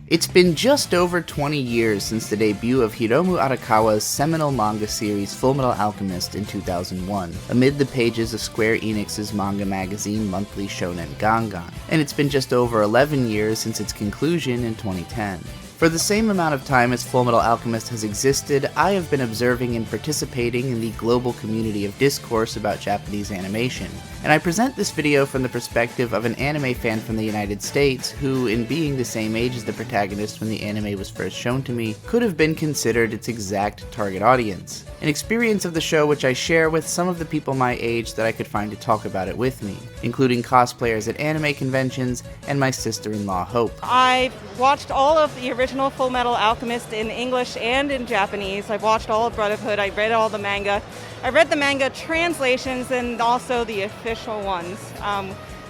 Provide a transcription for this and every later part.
It's been just over 20 years since the debut of Hiromu Arakawa's seminal manga series Fullmetal Alchemist in 2001, amid the pages of Square Enix's manga magazine Monthly Shonen Gangan, and it's been just over 11 years since its conclusion in 2010. For the same amount of time as Fullmetal Alchemist has existed, I have been observing and participating in the global community of discourse about Japanese animation, and I present this video from the perspective of an anime fan from the United States who, in being the same age as the protagonist when the anime was first shown to me, could have been considered its exact target audience. An experience of the show which I share with some of the people my age that I could find to talk about it with me, including cosplayers at anime conventions and my sister-in-law Hope. I watched all of the original Fullmetal Alchemist in English and in Japanese. I've watched all of Brotherhood. I read all the manga. I read the manga translations and also the official ones.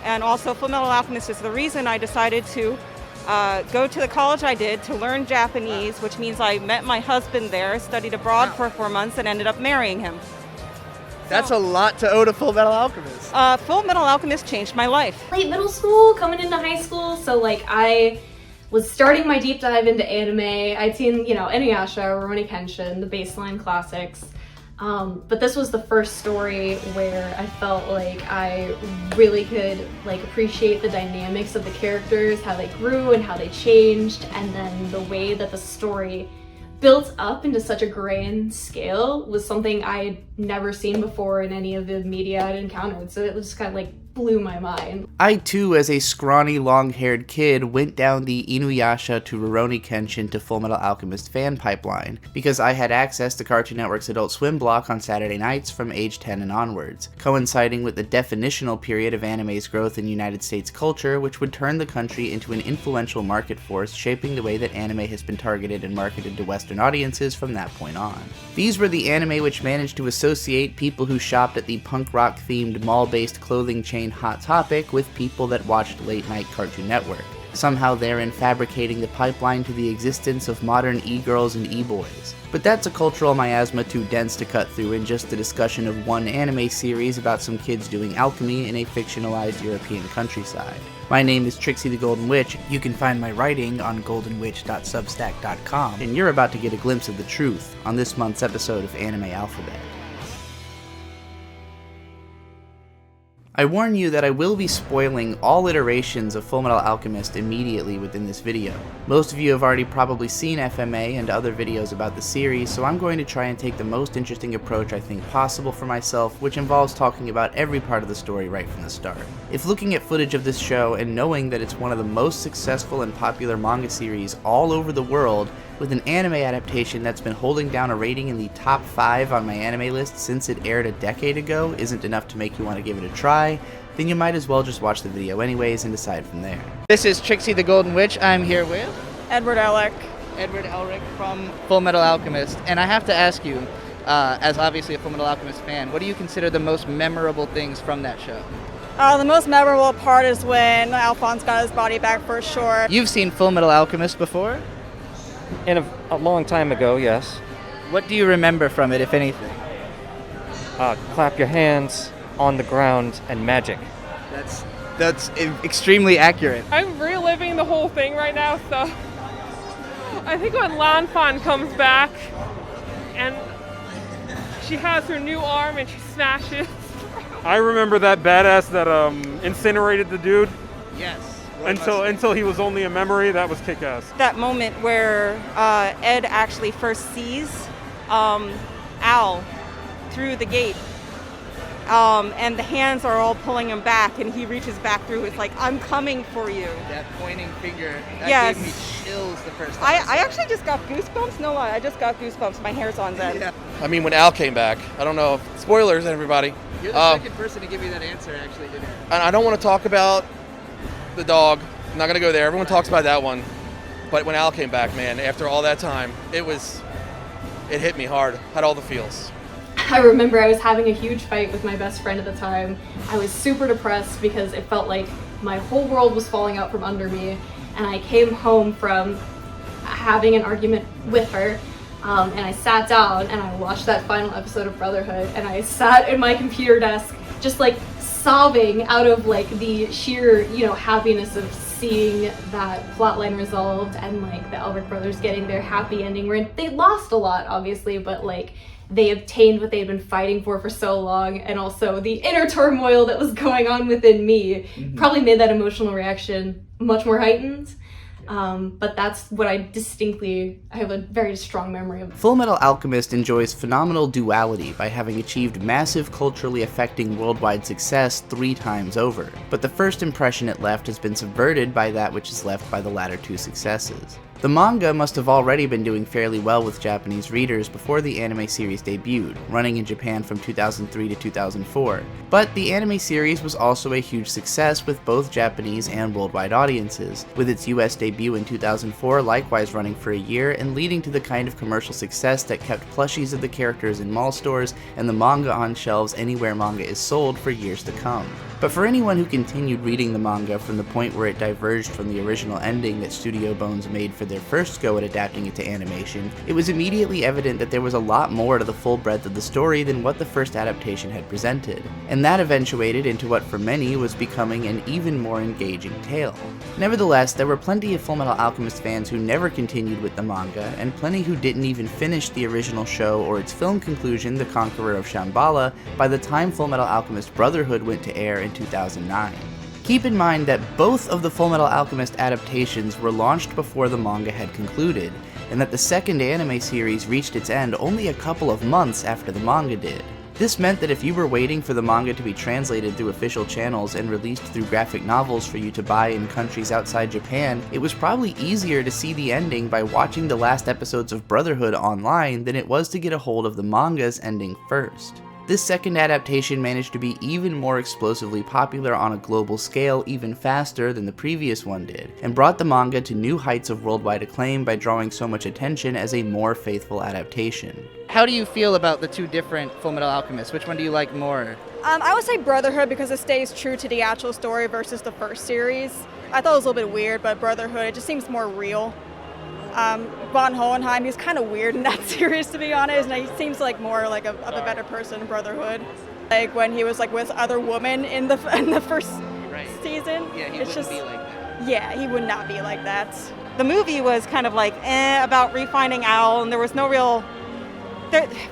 And also Fullmetal Alchemist is the reason I decided to go to the college I did to learn Japanese, which means I met my husband there, studied abroad for 4 months, and ended up marrying him. That's a lot to owe to Fullmetal Alchemist. Fullmetal Alchemist changed my life. Late middle school, coming into high school, so I was starting my deep dive into anime. I'd seen, Inuyasha, Rurouni Kenshin, the baseline classics. But this was the first story where I felt like I really could appreciate the dynamics of the characters, how they grew and how they changed, and then the way that the story built up into such a grand scale was something I had never seen before in any of the media I'd encountered. So it was just kind of blew my mind. I too, as a scrawny, long-haired kid, went down the Inuyasha to Rurouni Kenshin to Fullmetal Alchemist fan pipeline, because I had access to Cartoon Network's Adult Swim block on Saturday nights from age 10 and onwards, coinciding with the definitional period of anime's growth in United States culture, which would turn the country into an influential market force, shaping the way that anime has been targeted and marketed to Western audiences from that point on. These were the anime which managed to associate people who shopped at the punk rock-themed mall-based clothing chain Hot Topic with people that watched late-night Cartoon Network, somehow therein fabricating the pipeline to the existence of modern e-girls and e-boys. But that's a cultural miasma too dense to cut through in just the discussion of one anime series about some kids doing alchemy in a fictionalized European countryside. My name is Trixie the Golden Witch. You can find my writing on goldenwitch.substack.com, and you're about to get a glimpse of the truth on this month's episode of Anime Alphabet. I warn you that I will be spoiling all iterations of Fullmetal Alchemist immediately within this video. Most of you have already probably seen FMA and other videos about the series, so I'm going to try and take the most interesting approach I think possible for myself, which involves talking about every part of the story right from the start. If looking at footage of this show and knowing that it's one of the most successful and popular manga series all over the world, with an anime adaptation that's been holding down a rating in the top 5 on my anime list since it aired a decade ago isn't enough to make you want to give it a try, then you might as well just watch the video anyways and decide from there. This is Trixie the Golden Witch. I'm here with Edward Elric. Edward Elric from Fullmetal Alchemist, and I have to ask you, as obviously a Fullmetal Alchemist fan, what do you consider the most memorable things from that show? The most memorable part is when Alphonse got his body back for sure. You've seen Fullmetal Alchemist before? In a long time ago, yes. What do you remember from it, if anything? Clap your hands on the ground and magic. That's extremely accurate. I'm reliving the whole thing right now, so I think when Lanfan comes back and she has her new arm and she smashes. I remember that badass that incinerated the dude. Yes. Until he was only a memory. That was kick-ass. That moment where Ed actually first sees Al through the gate, and the hands are all pulling him back, and he reaches back through. It's like, I'm coming for you. That pointing finger, that Yes. gave me chills the first time. I actually just got goosebumps. No lie, I just got goosebumps. My hair's on end. Yeah. I mean, when Al came back, I don't know. Spoilers, everybody. You're the second person to give me that answer, actually, today. And I don't want to talk about the dog. I'm not going to go there. Everyone talks about that one. But when Al came back, man, after all that time, it hit me hard. Had all the feels. I remember I was having a huge fight with my best friend at the time. I was super depressed because it felt like my whole world was falling out from under me, and I came home from having an argument with her, and I sat down and I watched that final episode of Brotherhood, and I sat in my computer desk just sobbing out of the sheer happiness of seeing that plotline resolved and like the Elric brothers getting their happy ending where they lost a lot, obviously, but like they obtained what they had been fighting for so long, and also the inner turmoil that was going on within me probably made that emotional reaction much more heightened. But that's what I have a very strong memory of. Fullmetal Alchemist enjoys phenomenal duality by having achieved massive culturally affecting worldwide success 3 times over, but the first impression it left has been subverted by that which is left by the latter 2 successes. The manga must have already been doing fairly well with Japanese readers before the anime series debuted, running in Japan from 2003 to 2004, but the anime series was also a huge success with both Japanese and worldwide audiences, with its US debut in 2004 likewise running for a year and leading to the kind of commercial success that kept plushies of the characters in mall stores and the manga on shelves anywhere manga is sold for years to come. But for anyone who continued reading the manga from the point where it diverged from the original ending that Studio Bones made for their first go at adapting it to animation, it was immediately evident that there was a lot more to the full breadth of the story than what the first adaptation had presented, and that eventuated into what for many was becoming an even more engaging tale. Nevertheless, there were plenty of Fullmetal Alchemist fans who never continued with the manga, and plenty who didn't even finish the original show or its film conclusion, The Conqueror of Shambhala, by the time Fullmetal Alchemist Brotherhood went to air in 2009. Keep in mind that both of the Fullmetal Alchemist adaptations were launched before the manga had concluded, and that the second anime series reached its end only a couple of months after the manga did. This meant that if you were waiting for the manga to be translated through official channels and released through graphic novels for you to buy in countries outside Japan, it was probably easier to see the ending by watching the last episodes of Brotherhood online than it was to get a hold of the manga's ending first. This second adaptation managed to be even more explosively popular on a global scale even faster than the previous one did, and brought the manga to new heights of worldwide acclaim by drawing so much attention as a more faithful adaptation. How do you feel about the 2 different Fullmetal Alchemists? Which one do you like more? I would say Brotherhood because it stays true to the actual story versus the first series. I thought it was a little bit weird, but Brotherhood, it just seems more real. Von Hohenheim, he's kind of weird in that series, to be honest, and he seems like more like of a better person in Brotherhood. Like when he was like with other women in the first season. Yeah, he it's wouldn't just, be like that. Yeah, he would not be like that. The movie was kind of like about refinding Al, and there was no real...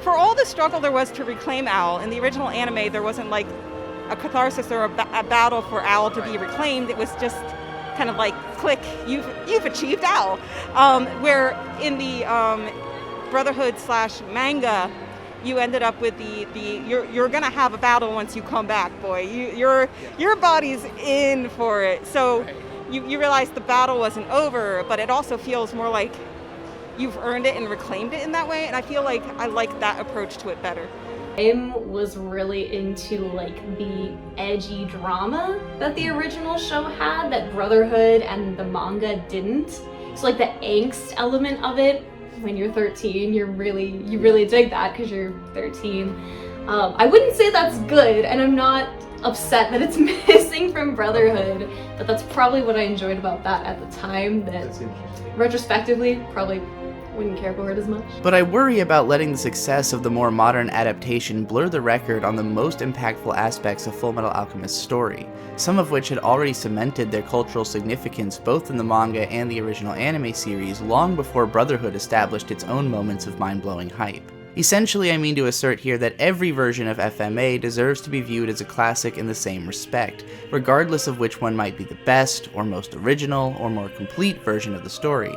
for all the struggle there was to reclaim Al, in the original anime there wasn't like a catharsis or a battle for Al to be reclaimed. It was just kind of like, click, you've achieved Al. Where in the Brotherhood / manga, you ended up with you're gonna have a battle once you come back, boy. Your body's in for it. So you realize the battle wasn't over, but it also feels more like you've earned it and reclaimed it in that way. And I feel like I like that approach to it better. I was really into like the edgy drama that the original show had that Brotherhood and the manga didn't. So like the angst element of it, when you're 13, you really dig that because you're 13. I wouldn't say that's good, and I'm not upset that it's missing from Brotherhood, but that's probably what I enjoyed about that at the time, that retrospectively probably wouldn't care for it as much. But I worry about letting the success of the more modern adaptation blur the record on the most impactful aspects of Fullmetal Alchemist's story, some of which had already cemented their cultural significance both in the manga and the original anime series long before Brotherhood established its own moments of mind-blowing hype. Essentially, I mean to assert here that every version of FMA deserves to be viewed as a classic in the same respect, regardless of which one might be the best, or most original, or more complete version of the story,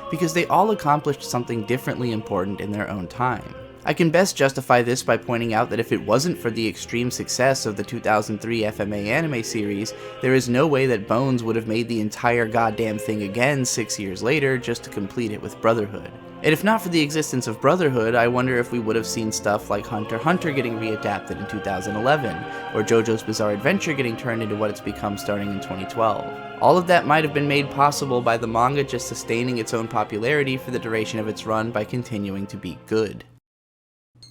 because they all accomplished something differently important in their own time. I can best justify this by pointing out that if it wasn't for the extreme success of the 2003 FMA anime series, there is no way that Bones would have made the entire goddamn thing again 6 years later just to complete it with Brotherhood. And if not for the existence of Brotherhood, I wonder if we would have seen stuff like Hunter x Hunter getting readapted in 2011, or JoJo's Bizarre Adventure getting turned into what it's become starting in 2012. All of that might have been made possible by the manga just sustaining its own popularity for the duration of its run by continuing to be good.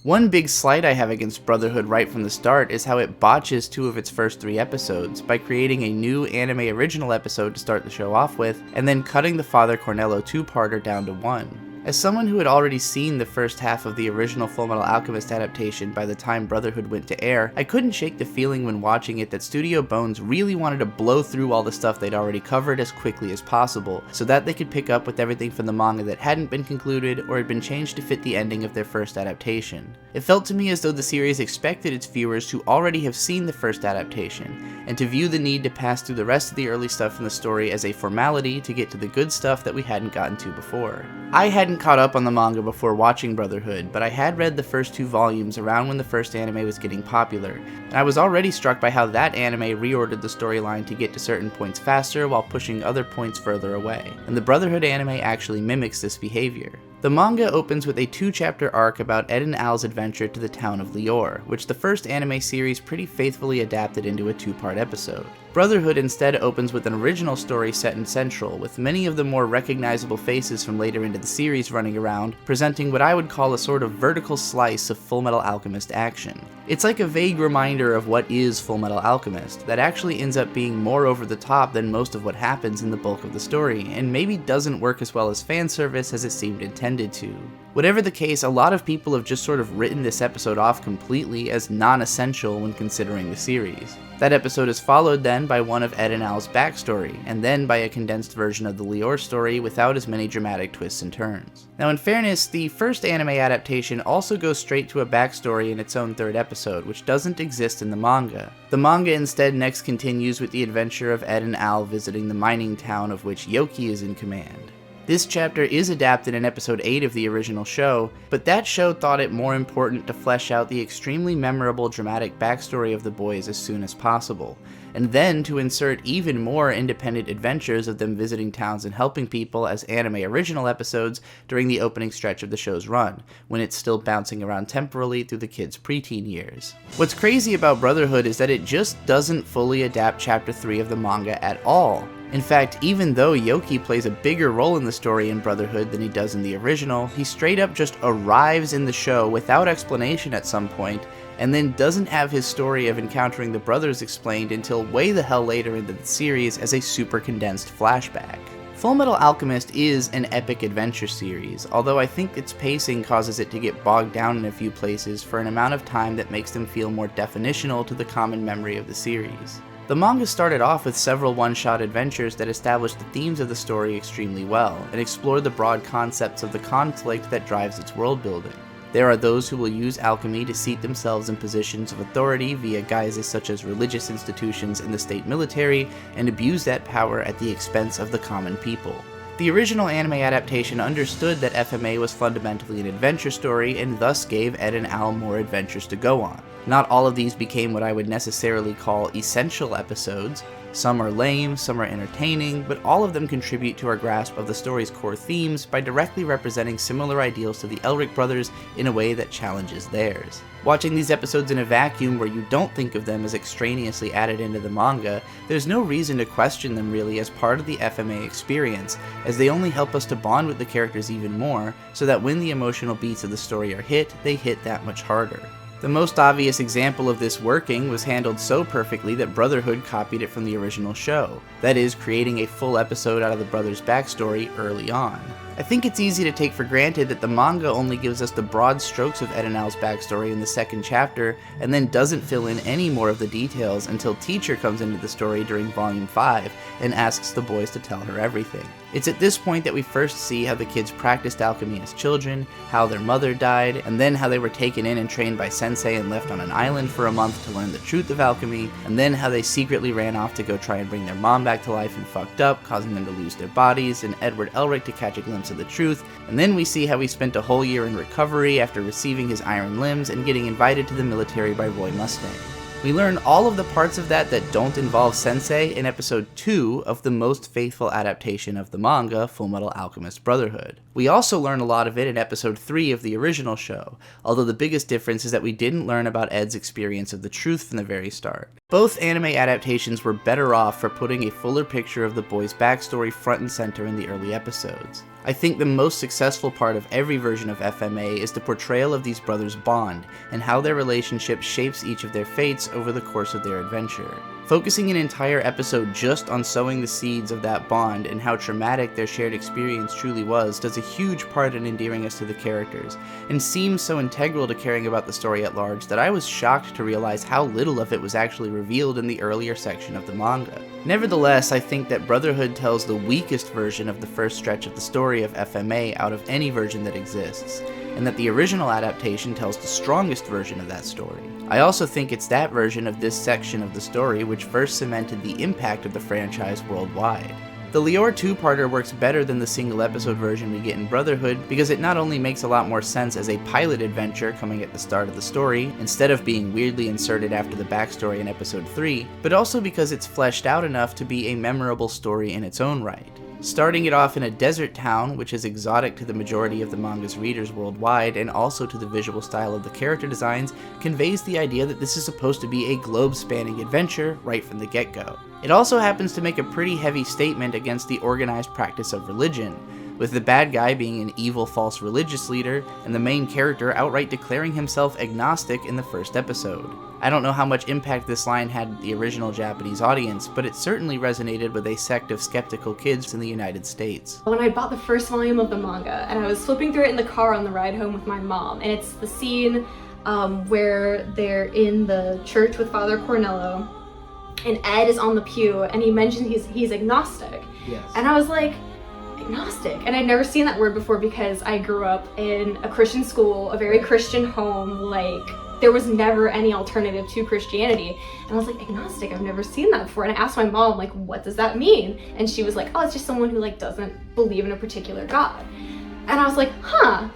One big slight I have against Brotherhood right from the start is how it botches 2 of its first 3 episodes by creating a new anime original episode to start the show off with, and then cutting the Father Cornello 2-parter down to 1. As someone who had already seen the first half of the original Fullmetal Alchemist adaptation by the time Brotherhood went to air, I couldn't shake the feeling when watching it that Studio Bones really wanted to blow through all the stuff they'd already covered as quickly as possible, so that they could pick up with everything from the manga that hadn't been concluded or had been changed to fit the ending of their first adaptation. It felt to me as though the series expected its viewers to already have seen the first adaptation, and to view the need to pass through the rest of the early stuff in the story as a formality to get to the good stuff that we hadn't gotten to before. I hadn't caught up on the manga before watching Brotherhood, but I had read the first 2 volumes around when the first anime was getting popular, and I was already struck by how that anime reordered the storyline to get to certain points faster while pushing other points further away, and the Brotherhood anime actually mimics this behavior. The manga opens with a 2-chapter arc about Ed and Al's adventure to the town of Lior, which the first anime series pretty faithfully adapted into a 2-part episode. Brotherhood instead opens with an original story set in Central, with many of the more recognizable faces from later into the series running around, presenting what I would call a sort of vertical slice of Fullmetal Alchemist action. It's like a vague reminder of what is Fullmetal Alchemist, that actually ends up being more over the top than most of what happens in the bulk of the story, and maybe doesn't work as well as fan service as it seemed intended to. Whatever the case, a lot of people have just sort of written this episode off completely as non-essential when considering the series. That episode is followed then by one of Ed and Al's backstory, and then by a condensed version of the Lior story without as many dramatic twists and turns. Now in fairness, the first anime adaptation also goes straight to a backstory in its own 3rd episode, which doesn't exist in the manga. The manga instead next continues with the adventure of Ed and Al visiting the mining town of which Yoki is in command. This chapter is adapted in episode 8 of the original show, but that show thought it more important to flesh out the extremely memorable dramatic backstory of the boys as soon as possible, and then to insert even more independent adventures of them visiting towns and helping people as anime original episodes during the opening stretch of the show's run, when it's still bouncing around temporally through the kids' preteen years. What's crazy about Brotherhood is that it just doesn't fully adapt chapter 3 of the manga at all. In fact, even though Yoki plays a bigger role in the story in Brotherhood than he does in the original, he straight up just arrives in the show without explanation at some point, and then doesn't have his story of encountering the brothers explained until way the hell later into the series as a super condensed flashback. Fullmetal Alchemist is an epic adventure series, although I think its pacing causes it to get bogged down in a few places for an amount of time that makes them feel more definitional to the common memory of the series. The manga started off with several one-shot adventures that established the themes of the story extremely well, and explored the broad concepts of the conflict that drives its world building. There are those who will use alchemy to seat themselves in positions of authority via guises such as religious institutions and the state military, and abuse that power at the expense of the common people. The original anime adaptation understood that FMA was fundamentally an adventure story, and thus gave Ed and Al more adventures to go on. Not all of these became what I would necessarily call essential episodes. Some are lame, some are entertaining, but all of them contribute to our grasp of the story's core themes by directly representing similar ideals to the Elric brothers in a way that challenges theirs. Watching these episodes in a vacuum where you don't think of them as extraneously added into the manga, there's no reason to question them really as part of the FMA experience, as they only help us to bond with the characters even more, so that when the emotional beats of the story are hit, they hit that much harder. The most obvious example of this working was handled so perfectly that Brotherhood copied it from the original show, that is, creating a full episode out of the brothers' backstory early on. I think it's easy to take for granted that the manga only gives us the broad strokes of Ed and Al's backstory in the 2nd chapter, and then doesn't fill in any more of the details until Teacher comes into the story during Volume 5 and asks the boys to tell her everything. It's at this point that we first see how the kids practiced alchemy as children, how their mother died, and then how they were taken in and trained by Sensei and left on an island for a month to learn the truth of alchemy, and then how they secretly ran off to go try and bring their mom back to life and fucked up, causing them to lose their bodies, and Edward Elric to catch a glimpse of the truth, and then we see how he spent a whole year in recovery after receiving his iron limbs and getting invited to the military by Roy Mustang. We learn all of the parts of that don't involve Sensei in episode 2 of the most faithful adaptation of the manga, Fullmetal Alchemist Brotherhood. We also learn a lot of it in episode 3 of the original show, although the biggest difference is that we didn't learn about Ed's experience of the truth from the very start. Both anime adaptations were better off for putting a fuller picture of the boys' backstory front and center in the early episodes. I think the most successful part of every version of FMA is the portrayal of these brothers' bond, and how their relationship shapes each of their fates over the course of their adventure. Focusing an entire episode just on sowing the seeds of that bond and how traumatic their shared experience truly was does a huge part in endearing us to the characters, and seems so integral to caring about the story at large that I was shocked to realize how little of it was actually revealed in the earlier section of the manga. Nevertheless, I think that Brotherhood tells the weakest version of the first stretch of the story of FMA out of any version that exists, and that the original adaptation tells the strongest version of that story. I also think it's that version of this section of the story which first cemented the impact of the franchise worldwide. The Lior two-parter works better than the single-episode version we get in Brotherhood because it not only makes a lot more sense as a pilot adventure coming at the start of the story, instead of being weirdly inserted after the backstory in episode 3, but also because it's fleshed out enough to be a memorable story in its own right. Starting it off in a desert town, which is exotic to the majority of the manga's readers worldwide, and also to the visual style of the character designs, conveys the idea that this is supposed to be a globe-spanning adventure right from the get-go. It also happens to make a pretty heavy statement against the organized practice of religion, with the bad guy being an evil false religious leader, and the main character outright declaring himself agnostic in the first episode. I don't know how much impact this line had with the original Japanese audience, but it certainly resonated with a sect of skeptical kids in the United States. When I bought the first volume of the manga, and I was flipping through it in the car on the ride home with my mom, and it's the scene where they're in the church with Father Cornello, and Ed is on the pew, and he mentions he's agnostic. Yes. And I was like, agnostic? And I'd never seen that word before because I grew up in a Christian school, a very Christian home, like, there was never any alternative to Christianity. And I was like, agnostic, I've never seen that before. And I asked my mom, like, what does that mean? And she was like, oh, it's just someone who, like, doesn't believe in a particular God. And I was like, huh.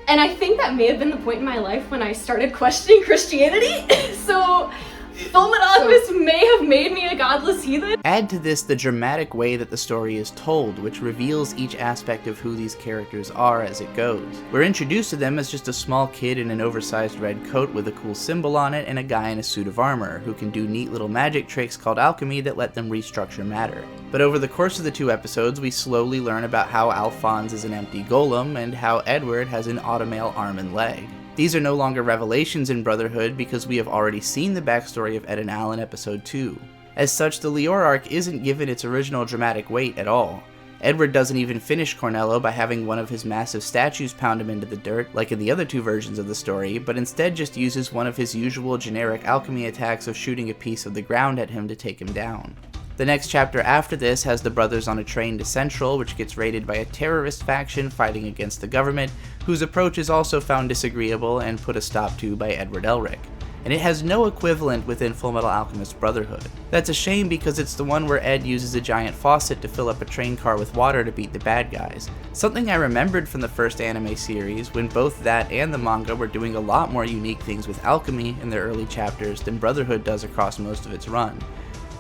And I think that may have been the point in my life when I started questioning Christianity. So Fullmetal Alchemist may have made me a godless heathen. Add to this the dramatic way that the story is told, which reveals each aspect of who these characters are as it goes. We're introduced to them as just a small kid in an oversized red coat with a cool symbol on it and a guy in a suit of armor, who can do neat little magic tricks called alchemy that let them restructure matter. But over the course of the 2 episodes, we slowly learn about how Alphonse is an empty golem, and how Edward has an automail arm and leg. These are no longer revelations in Brotherhood because we have already seen the backstory of Ed and Al in episode 2. As such, the Lior arc isn't given its original dramatic weight at all. Edward doesn't even finish Cornello by having one of his massive statues pound him into the dirt like in the other 2 versions of the story, but instead just uses one of his usual generic alchemy attacks of shooting a piece of the ground at him to take him down. The next chapter after this has the brothers on a train to Central, which gets raided by a terrorist faction fighting against the government, whose approach is also found disagreeable and put a stop to by Edward Elric. And it has no equivalent within Fullmetal Alchemist Brotherhood. That's a shame because it's the one where Ed uses a giant faucet to fill up a train car with water to beat the bad guys. Something I remembered from the first anime series, when both that and the manga were doing a lot more unique things with alchemy in their early chapters than Brotherhood does across most of its run.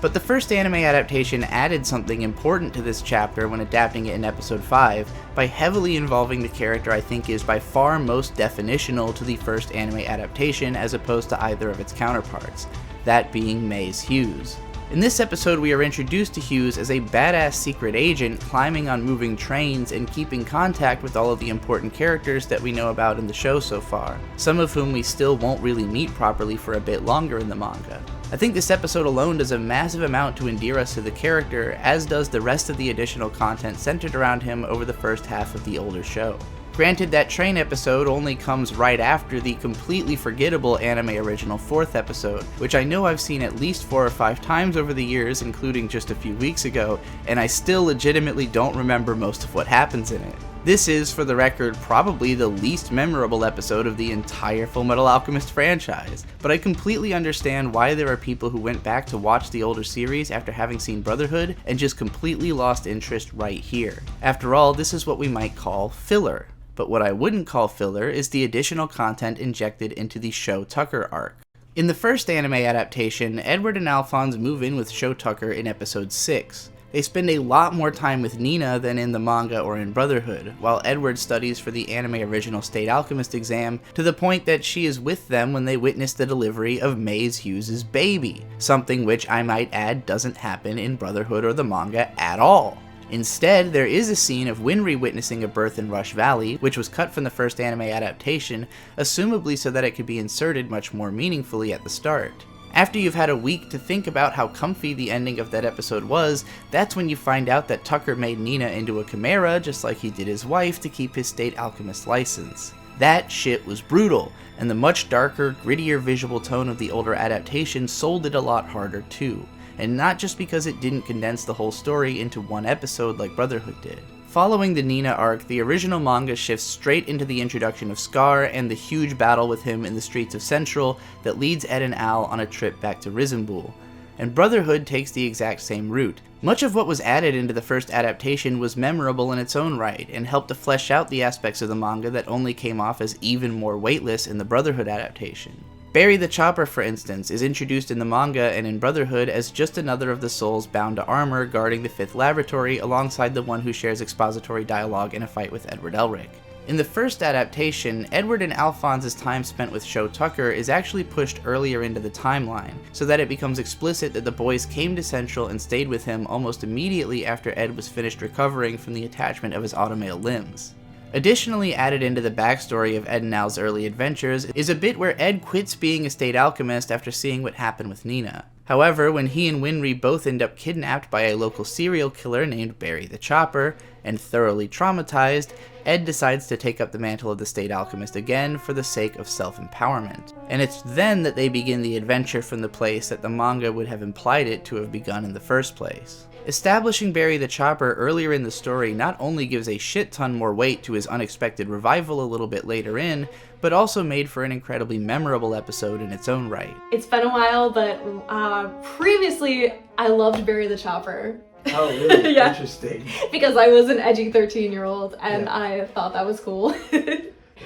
But the first anime adaptation added something important to this chapter when adapting it in episode 5 by heavily involving the character I think is by far most definitional to the first anime adaptation as opposed to either of its counterparts, that being Maes Hughes. In this episode we are introduced to Hughes as a badass secret agent climbing on moving trains and keeping contact with all of the important characters that we know about in the show so far, some of whom we still won't really meet properly for a bit longer in the manga. I think this episode alone does a massive amount to endear us to the character, as does the rest of the additional content centered around him over the first half of the older show. Granted, that train episode only comes right after the completely forgettable anime original 4th episode, which I know I've seen at least 4 or 5 times over the years, including just a few weeks ago, and I still legitimately don't remember most of what happens in it. This is, for the record, probably the least memorable episode of the entire Fullmetal Alchemist franchise, but I completely understand why there are people who went back to watch the older series after having seen Brotherhood and just completely lost interest right here. After all, this is what we might call filler. But what I wouldn't call filler is the additional content injected into the Show Tucker arc. In the first anime adaptation, Edward and Alphonse move in with Show Tucker in episode 6. They spend a lot more time with Nina than in the manga or in Brotherhood, while Edward studies for the anime original State Alchemist exam to the point that she is with them when they witness the delivery of Maze Hughes' baby, something which I might add doesn't happen in Brotherhood or the manga at all. Instead, there is a scene of Winry witnessing a birth in Rush Valley, which was cut from the first anime adaptation, assumably so that it could be inserted much more meaningfully at the start. After you've had a week to think about how comfy the ending of that episode was, that's when you find out that Tucker made Nina into a chimera just like he did his wife to keep his State Alchemist license. That shit was brutal, and the much darker, grittier visual tone of the older adaptation sold it a lot harder too, and not just because it didn't condense the whole story into one episode like Brotherhood did. Following the Nina arc, the original manga shifts straight into the introduction of Scar and the huge battle with him in the streets of Central that leads Ed and Al on a trip back to Risenbul. And Brotherhood takes the exact same route. Much of what was added into the first adaptation was memorable in its own right, and helped to flesh out the aspects of the manga that only came off as even more weightless in the Brotherhood adaptation. Barry the Chopper, for instance, is introduced in the manga and in Brotherhood as just another of the souls bound to armor guarding the 5th laboratory alongside the one who shares expository dialogue in a fight with Edward Elric. In the first adaptation, Edward and Alphonse's time spent with Sho Tucker is actually pushed earlier into the timeline, so that it becomes explicit that the boys came to Central and stayed with him almost immediately after Ed was finished recovering from the attachment of his automale limbs. Additionally added into the backstory of Ed and Al's early adventures is a bit where Ed quits being a State Alchemist after seeing what happened with Nina. However, when he and Winry both end up kidnapped by a local serial killer named Barry the Chopper, and thoroughly traumatized, Ed decides to take up the mantle of the State Alchemist again for the sake of self-empowerment. And it's then that they begin the adventure from the place that the manga would have implied it to have begun in the first place. Establishing Barry the Chopper earlier in the story not only gives a shit ton more weight to his unexpected revival a little bit later in, but also made for an incredibly memorable episode in its own right. It's been a while, but previously I loved Barry the Chopper. Oh, really? Yeah. Interesting. Because I was an edgy 13-year-old and Yeah. I thought that was cool.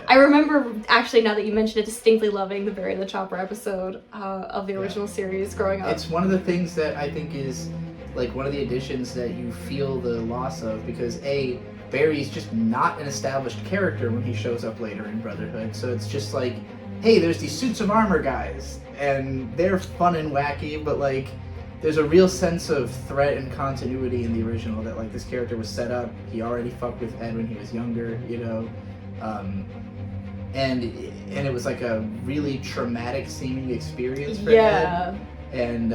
I remember, actually, now that you mentioned it, distinctly loving the Barry the Chopper episode of the original series growing up. It's one of the things that I think is like one of the additions that you feel the loss of, because A, Barry's just not an established character when he shows up later in Brotherhood, so it's just like, hey, there's these suits of armor guys, and they're fun and wacky, but like, there's a real sense of threat and continuity in the original that like this character was set up, he already fucked with Ed when he was younger, you know, and it was like a really traumatic seeming experience for Ed, and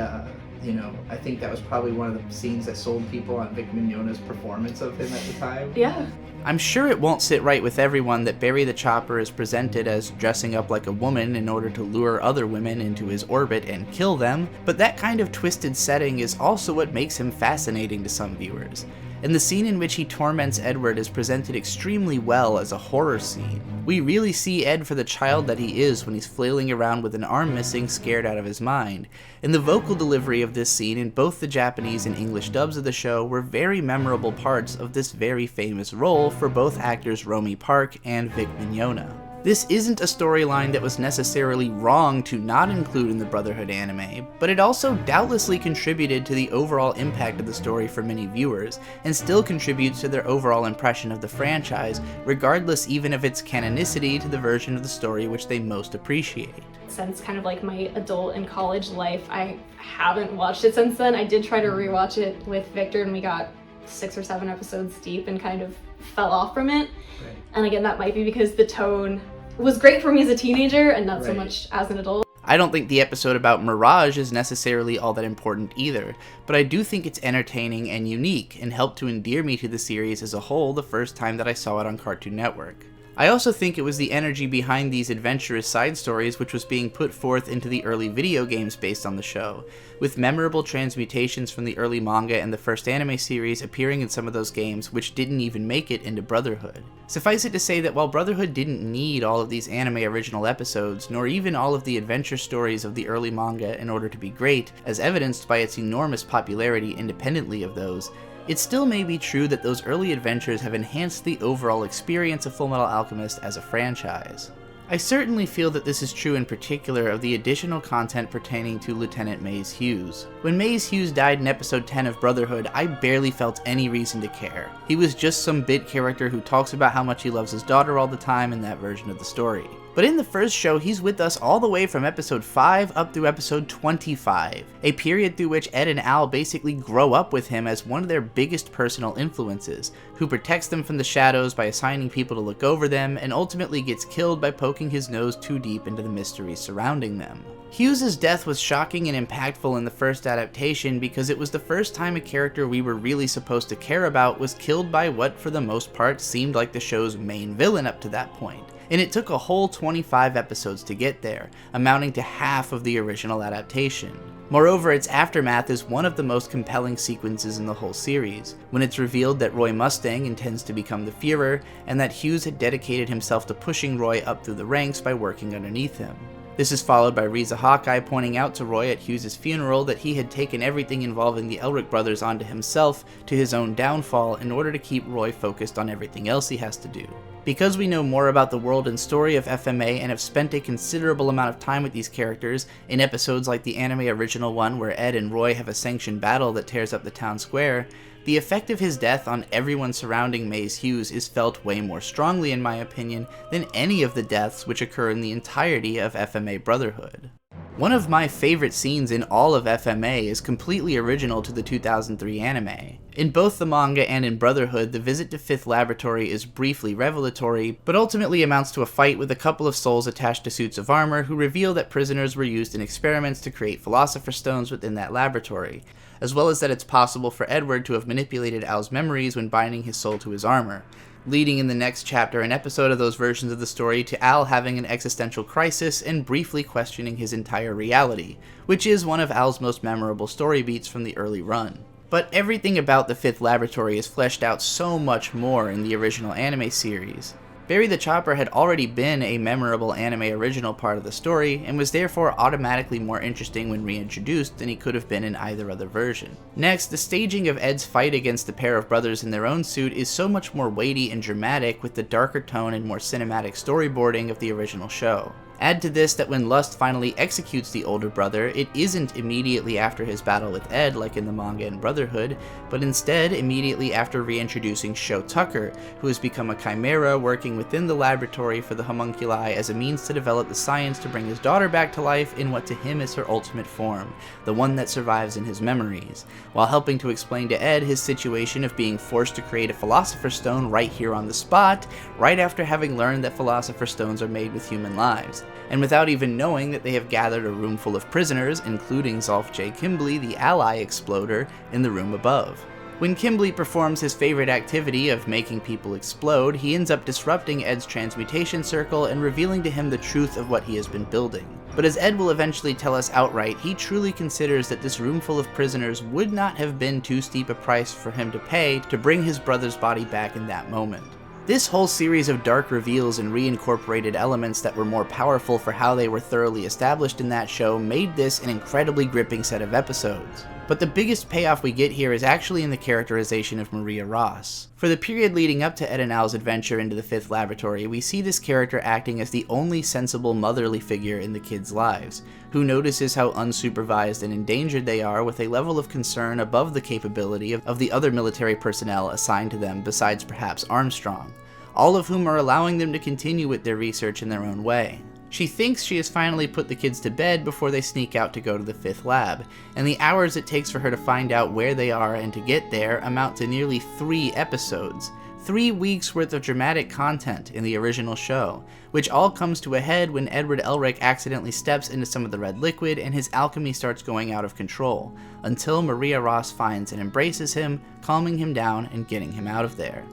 you know, I think that was probably one of the scenes that sold people on Vic Mignogna's performance of him at the time. Yeah. I'm sure it won't sit right with everyone that Barry the Chopper is presented as dressing up like a woman in order to lure other women into his orbit and kill them, but that kind of twisted setting is also what makes him fascinating to some viewers. And the scene in which he torments Edward is presented extremely well as a horror scene. We really see Ed for the child that he is when he's flailing around with an arm missing, scared out of his mind. And the vocal delivery of this scene in both the Japanese and English dubs of the show were very memorable parts of this very famous role for both actors Romy Park and Vic Mignogna. This isn't a storyline that was necessarily wrong to not include in the Brotherhood anime, but it also doubtlessly contributed to the overall impact of the story for many viewers, and still contributes to their overall impression of the franchise, regardless even of its canonicity to the version of the story which they most appreciate. Since kind of like my adult and college life, I haven't watched it since then. I did try to rewatch it with Victor and we got 6 or 7 episodes deep and kind of fell off from it. Right. And again, that might be because the tone was great for me as a teenager and not so Right. much as an adult. I don't think the episode about Mirage is necessarily all that important either, but I do think it's entertaining and unique and helped to endear me to the series as a whole the first time that I saw it on Cartoon Network. I also think it was the energy behind these adventurous side stories which was being put forth into the early video games based on the show, with memorable transmutations from the early manga and the first anime series appearing in some of those games which didn't even make it into Brotherhood. Suffice it to say that while Brotherhood didn't need all of these anime original episodes, nor even all of the adventure stories of the early manga in order to be great, as evidenced by its enormous popularity independently of those, it still may be true that those early adventures have enhanced the overall experience of Fullmetal Alchemist as a franchise. I certainly feel that this is true in particular of the additional content pertaining to Lieutenant Maze Hughes. When Maze Hughes died in episode 10 of Brotherhood, I barely felt any reason to care. He was just some bit character who talks about how much he loves his daughter all the time in that version of the story. But in the first show, he's with us all the way from episode 5 up through episode 25, a period through which Ed and Al basically grow up with him as one of their biggest personal influences, who protects them from the shadows by assigning people to look over them, and ultimately gets killed by poking his nose too deep into the mysteries surrounding them. Hughes' death was shocking and impactful in the first adaptation because it was the first time a character we were really supposed to care about was killed by what for the most part seemed like the show's main villain up to that point. And it took a whole 25 episodes to get there, amounting to half of the original adaptation. Moreover, its aftermath is one of the most compelling sequences in the whole series, when it's revealed that Roy Mustang intends to become the Führer, and that Hughes had dedicated himself to pushing Roy up through the ranks by working underneath him. This is followed by Riza Hawkeye pointing out to Roy at Hughes' funeral that he had taken everything involving the Elric brothers onto himself to his own downfall in order to keep Roy focused on everything else he has to do. Because we know more about the world and story of FMA and have spent a considerable amount of time with these characters in episodes like the anime original one where Ed and Roy have a sanctioned battle that tears up the town square, the effect of his death on everyone surrounding Maze Hughes is felt way more strongly, in my opinion, than any of the deaths which occur in the entirety of FMA Brotherhood. One of my favorite scenes in all of FMA is completely original to the 2003 anime. In both the manga and in Brotherhood, the visit to Fifth Laboratory is briefly revelatory, but ultimately amounts to a fight with a couple of souls attached to suits of armor who reveal that prisoners were used in experiments to create Philosopher's Stones within that laboratory, as well as that it's possible for Edward to have manipulated Al's memories when binding his soul to his armor, leading in the next chapter an episode of those versions of the story to Al having an existential crisis and briefly questioning his entire reality, which is one of Al's most memorable story beats from the early run. But everything about the Fifth Laboratory is fleshed out so much more in the original anime series. Barry the Chopper had already been a memorable anime original part of the story, and was therefore automatically more interesting when reintroduced than he could have been in either other version. Next, the staging of Ed's fight against the pair of brothers in their own suit is so much more weighty and dramatic with the darker tone and more cinematic storyboarding of the original show. Add to this that when Lust finally executes the older brother, it isn't immediately after his battle with Ed like in the manga and Brotherhood, but instead immediately after reintroducing Sho Tucker, who has become a chimera working within the laboratory for the homunculi as a means to develop the science to bring his daughter back to life in what to him is her ultimate form, the one that survives in his memories, while helping to explain to Ed his situation of being forced to create a Philosopher's Stone right here on the spot, right after having learned that Philosopher's Stones are made with human lives, and without even knowing that they have gathered a room full of prisoners, including Zolf J. Kimbley, the ally exploder, in the room above. When Kimbley performs his favorite activity of making people explode, he ends up disrupting Ed's transmutation circle and revealing to him the truth of what he has been building. But as Ed will eventually tell us outright, he truly considers that this room full of prisoners would not have been too steep a price for him to pay to bring his brother's body back in that moment. This whole series of dark reveals and reincorporated elements that were more powerful for how they were thoroughly established in that show made this an incredibly gripping set of episodes. But the biggest payoff we get here is actually in the characterization of Maria Ross. For the period leading up to Ed and Al's adventure into the Fifth Laboratory, we see this character acting as the only sensible motherly figure in the kids' lives, who notices how unsupervised and endangered they are with a level of concern above the capability of the other military personnel assigned to them besides perhaps Armstrong, all of whom are allowing them to continue with their research in their own way. She thinks she has finally put the kids to bed before they sneak out to go to the fifth lab, and the hours it takes for her to find out where they are and to get there amount to nearly 3 episodes. 3 weeks worth of dramatic content in the original show, which all comes to a head when Edward Elric accidentally steps into some of the red liquid and his alchemy starts going out of control, until Maria Ross finds and embraces him, calming him down and getting him out of there.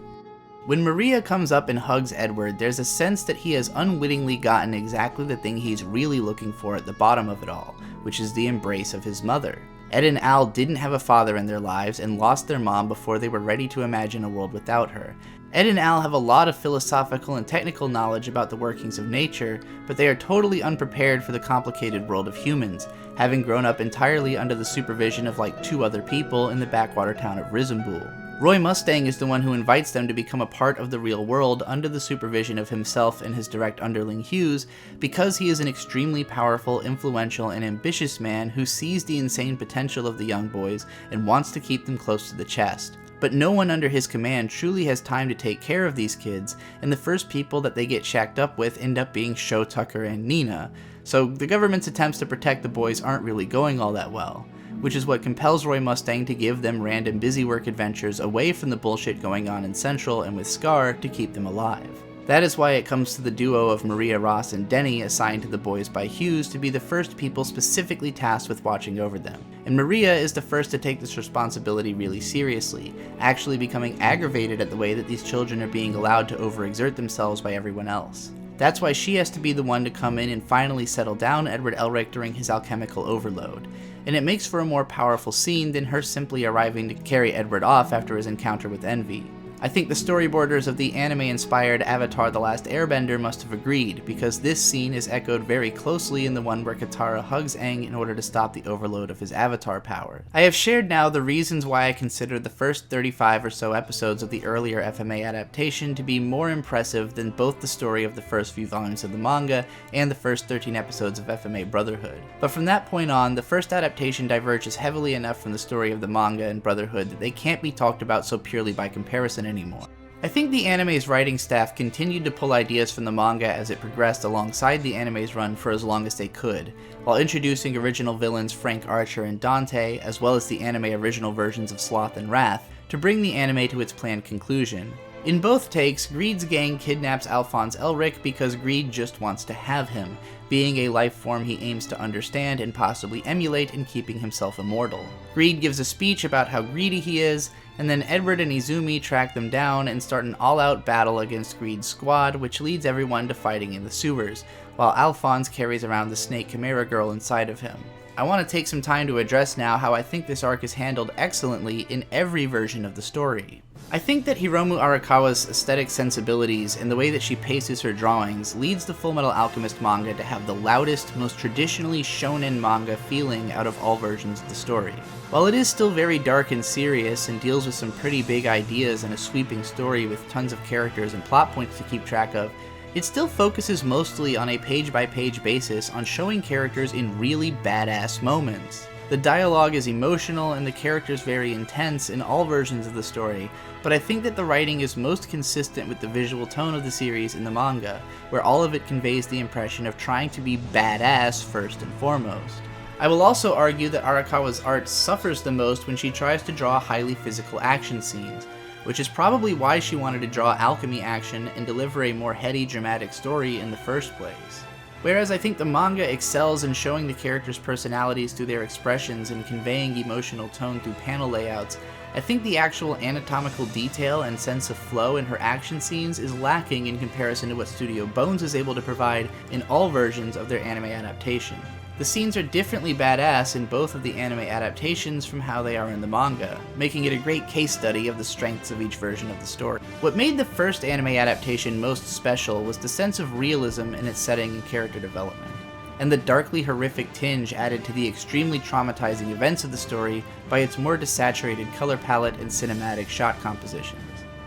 When Maria comes up and hugs Edward, there's a sense that he has unwittingly gotten exactly the thing he's really looking for at the bottom of it all, which is the embrace of his mother. Ed and Al didn't have a father in their lives and lost their mom before they were ready to imagine a world without her. Ed and Al have a lot of philosophical and technical knowledge about the workings of nature, but they are totally unprepared for the complicated world of humans, having grown up entirely under the supervision of like 2 other people in the backwater town of Rizambul. Roy Mustang is the one who invites them to become a part of the real world under the supervision of himself and his direct underling Hughes, because he is an extremely powerful, influential, and ambitious man who sees the insane potential of the young boys and wants to keep them close to the chest. But no one under his command truly has time to take care of these kids, and the first people that they get shacked up with end up being Sho Tucker and Nina, so the government's attempts to protect the boys aren't really going all that well, which is what compels Roy Mustang to give them random busywork adventures away from the bullshit going on in Central and with Scar to keep them alive. That is why it comes to the duo of Maria Ross and Denny assigned to the boys by Hughes to be the first people specifically tasked with watching over them. And Maria is the first to take this responsibility really seriously, actually becoming aggravated at the way that these children are being allowed to overexert themselves by everyone else. That's why she has to be the one to come in and finally settle down Edward Elric during his alchemical overload. And it makes for a more powerful scene than her simply arriving to carry Edward off after his encounter with Envy. I think the storyboarders of the anime-inspired Avatar: The Last Airbender must have agreed, because this scene is echoed very closely in the one where Katara hugs Aang in order to stop the overload of his avatar power. I have shared now the reasons why I consider the first 35 or so episodes of the earlier FMA adaptation to be more impressive than both the story of the first few volumes of the manga and the first 13 episodes of FMA Brotherhood. But from that point on, the first adaptation diverges heavily enough from the story of the manga and Brotherhood that they can't be talked about so purely by comparison anymore. I think the anime's writing staff continued to pull ideas from the manga as it progressed alongside the anime's run for as long as they could, while introducing original villains Frank Archer and Dante, as well as the anime original versions of Sloth and Wrath, to bring the anime to its planned conclusion. In both takes, Greed's gang kidnaps Alphonse Elric because Greed just wants to have him, being a life form he aims to understand and possibly emulate in keeping himself immortal. Greed gives a speech about how greedy he is, and then Edward and Izumi track them down and start an all-out battle against Greed's squad, which leads everyone to fighting in the sewers, while Alphonse carries around the snake Chimera girl inside of him. I want to take some time to address now how I think this arc is handled excellently in every version of the story. I think that Hiromu Arakawa's aesthetic sensibilities and the way that she paces her drawings leads the Fullmetal Alchemist manga to have the loudest, most traditionally shonen manga feeling out of all versions of the story. While it is still very dark and serious and deals with some pretty big ideas and a sweeping story with tons of characters and plot points to keep track of, it still focuses mostly on a page-by-page basis on showing characters in really badass moments. The dialogue is emotional and the characters very intense in all versions of the story, but I think that the writing is most consistent with the visual tone of the series in the manga, where all of it conveys the impression of trying to be badass first and foremost. I will also argue that Arakawa's art suffers the most when she tries to draw highly physical action scenes, which is probably why she wanted to draw alchemy action and deliver a more heady, dramatic story in the first place. Whereas I think the manga excels in showing the characters' personalities through their expressions and conveying emotional tone through panel layouts, I think the actual anatomical detail and sense of flow in her action scenes is lacking in comparison to what Studio Bones is able to provide in all versions of their anime adaptation. The scenes are differently badass in both of the anime adaptations from how they are in the manga, making it a great case study of the strengths of each version of the story. What made the first anime adaptation most special was the sense of realism in its setting and character development, and the darkly horrific tinge added to the extremely traumatizing events of the story by its more desaturated color palette and cinematic shot compositions.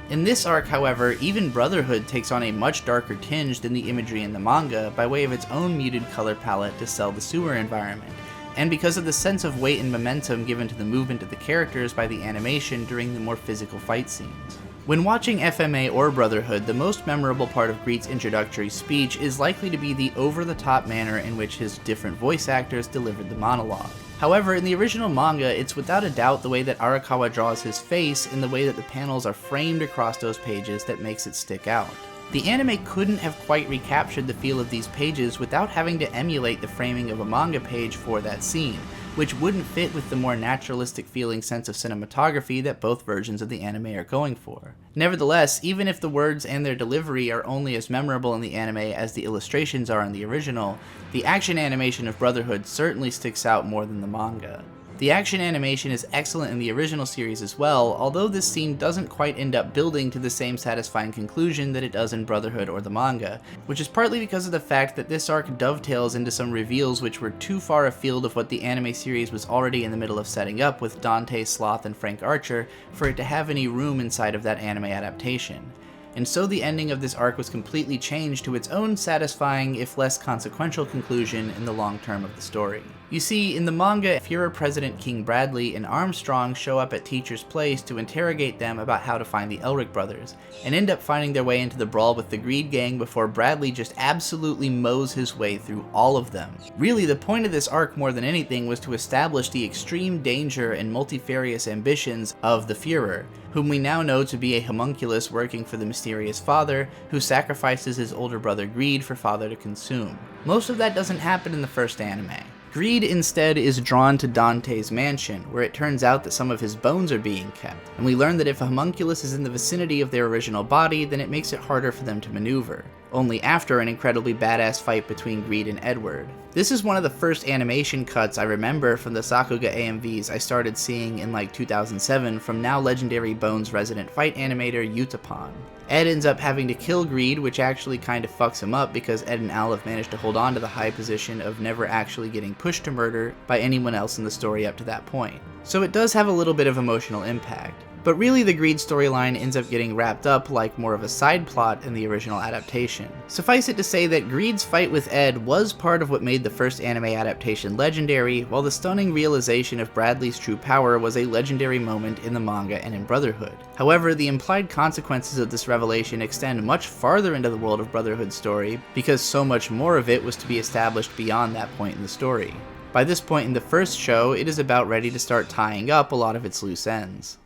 In this arc, however, even Brotherhood takes on a much darker tinge than the imagery in the manga by way of its own muted color palette to sell the sewer environment, and because of the sense of weight and momentum given to the movement of the characters by the animation during the more physical fight scenes. When watching FMA or Brotherhood, the most memorable part of Greet's introductory speech is likely to be the over-the-top manner in which his different voice actors delivered the monologue. However, in the original manga, it's without a doubt the way that Arakawa draws his face and the way that the panels are framed across those pages that makes it stick out. The anime couldn't have quite recaptured the feel of these pages without having to emulate the framing of a manga page for that scene, which wouldn't fit with the more naturalistic feeling sense of cinematography that both versions of the anime are going for. Nevertheless, even if the words and their delivery are only as memorable in the anime as the illustrations are in the original, the action animation of Brotherhood certainly sticks out more than the manga. The action animation is excellent in the original series as well, although this scene doesn't quite end up building to the same satisfying conclusion that it does in Brotherhood or the manga, which is partly because of the fact that this arc dovetails into some reveals which were too far afield of what the anime series was already in the middle of setting up with Dante, Sloth, and Frank Archer for it to have any room inside of that anime adaptation. And so the ending of this arc was completely changed to its own satisfying, if less consequential, conclusion in the long term of the story. You see, in the manga, Führer President King Bradley and Armstrong show up at Teacher's place to interrogate them about how to find the Elric brothers, and end up finding their way into the brawl with the Greed Gang before Bradley just absolutely mows his way through all of them. Really, the point of this arc more than anything was to establish the extreme danger and multifarious ambitions of the Führer, whom we now know to be a homunculus working for the mysterious father, who sacrifices his older brother Greed for father to consume. Most of that doesn't happen in the first anime. Greed instead is drawn to Dante's mansion, where it turns out that some of his bones are being kept, and we learn that if a homunculus is in the vicinity of their original body, then it makes it harder for them to maneuver, only after an incredibly badass fight between Greed and Edward. This is one of the first animation cuts I remember from the Sakuga AMVs I started seeing in like 2007 from now legendary Bones resident fight animator Utapon. Ed ends up having to kill Greed, which actually kind of fucks him up because Ed and Al have managed to hold on to the high position of never actually getting pushed to murder by anyone else in the story up to that point. So it does have a little bit of emotional impact. But really the Greed storyline ends up getting wrapped up like more of a side plot in the original adaptation. Suffice it to say that Greed's fight with Ed was part of what made the first anime adaptation legendary, while the stunning realization of Bradley's true power was a legendary moment in the manga and in Brotherhood. However, the implied consequences of this revelation extend much farther into the world of Brotherhood's story, because so much more of it was to be established beyond that point in the story. By this point in the first show, it is about ready to start tying up a lot of its loose ends.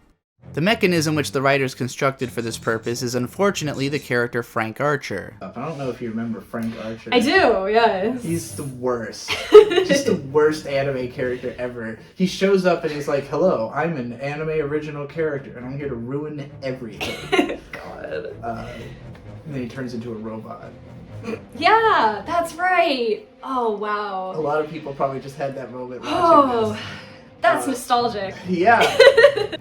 The mechanism which the writers constructed for this purpose is unfortunately the character Frank Archer. I don't know if you remember Frank Archer. I do, yes. He's the worst. Just the worst anime character ever. He shows up and he's like, hello, I'm an anime original character and I'm here to ruin everything. God. And then he turns into a robot. Yeah, that's right. Oh, wow. A lot of people probably just had that moment watching this. That's nostalgic. Yeah.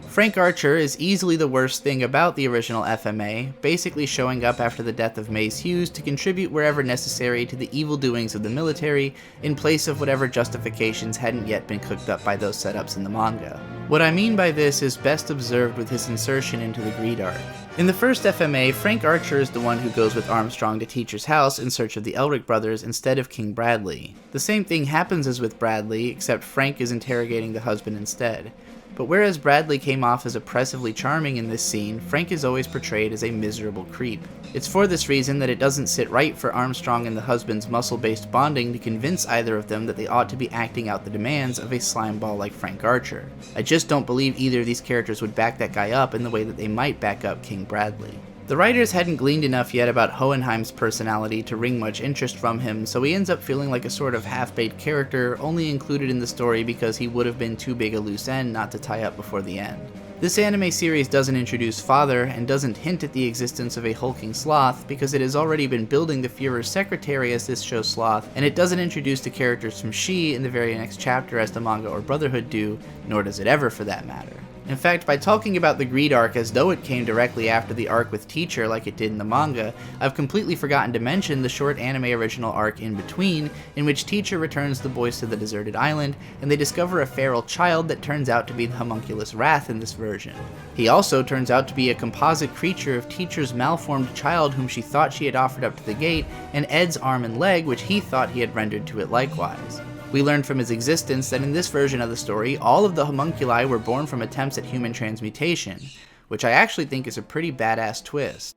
Frank Archer is easily the worst thing about the original FMA, basically showing up after the death of Mace Hughes to contribute wherever necessary to the evil doings of the military, in place of whatever justifications hadn't yet been cooked up by those setups in the manga. What I mean by this is best observed with his insertion into the Greed arc. In the first FMA, Frank Archer is the one who goes with Armstrong to Teacher's house in search of the Elric brothers instead of King Bradley. The same thing happens as with Bradley, except Frank is interrogating the husband instead. But whereas Bradley came off as oppressively charming in this scene, Frank is always portrayed as a miserable creep. It's for this reason that it doesn't sit right for Armstrong and the husband's muscle-based bonding to convince either of them that they ought to be acting out the demands of a slimeball like Frank Archer. I just don't believe either of these characters would back that guy up in the way that they might back up King Bradley. The writers hadn't gleaned enough yet about Hohenheim's personality to wring much interest from him, so he ends up feeling like a sort of half-baked character only included in the story because he would have been too big a loose end not to tie up before the end. This anime series doesn't introduce Father and doesn't hint at the existence of a hulking sloth because it has already been building the Führer's secretary as this show's sloth, and it doesn't introduce the characters from She in the very next chapter as the manga or Brotherhood do, nor does it ever for that matter. In fact, by talking about the Greed arc as though it came directly after the arc with Teacher like it did in the manga, I've completely forgotten to mention the short anime original arc in between, in which Teacher returns the boys to the deserted island, and they discover a feral child that turns out to be the homunculus Wrath in this version. He also turns out to be a composite creature of Teacher's malformed child whom she thought she had offered up to the gate, and Ed's arm and leg which he thought he had rendered to it likewise. We learned from his existence that in this version of the story, all of the homunculi were born from attempts at human transmutation, which I actually think is a pretty badass twist.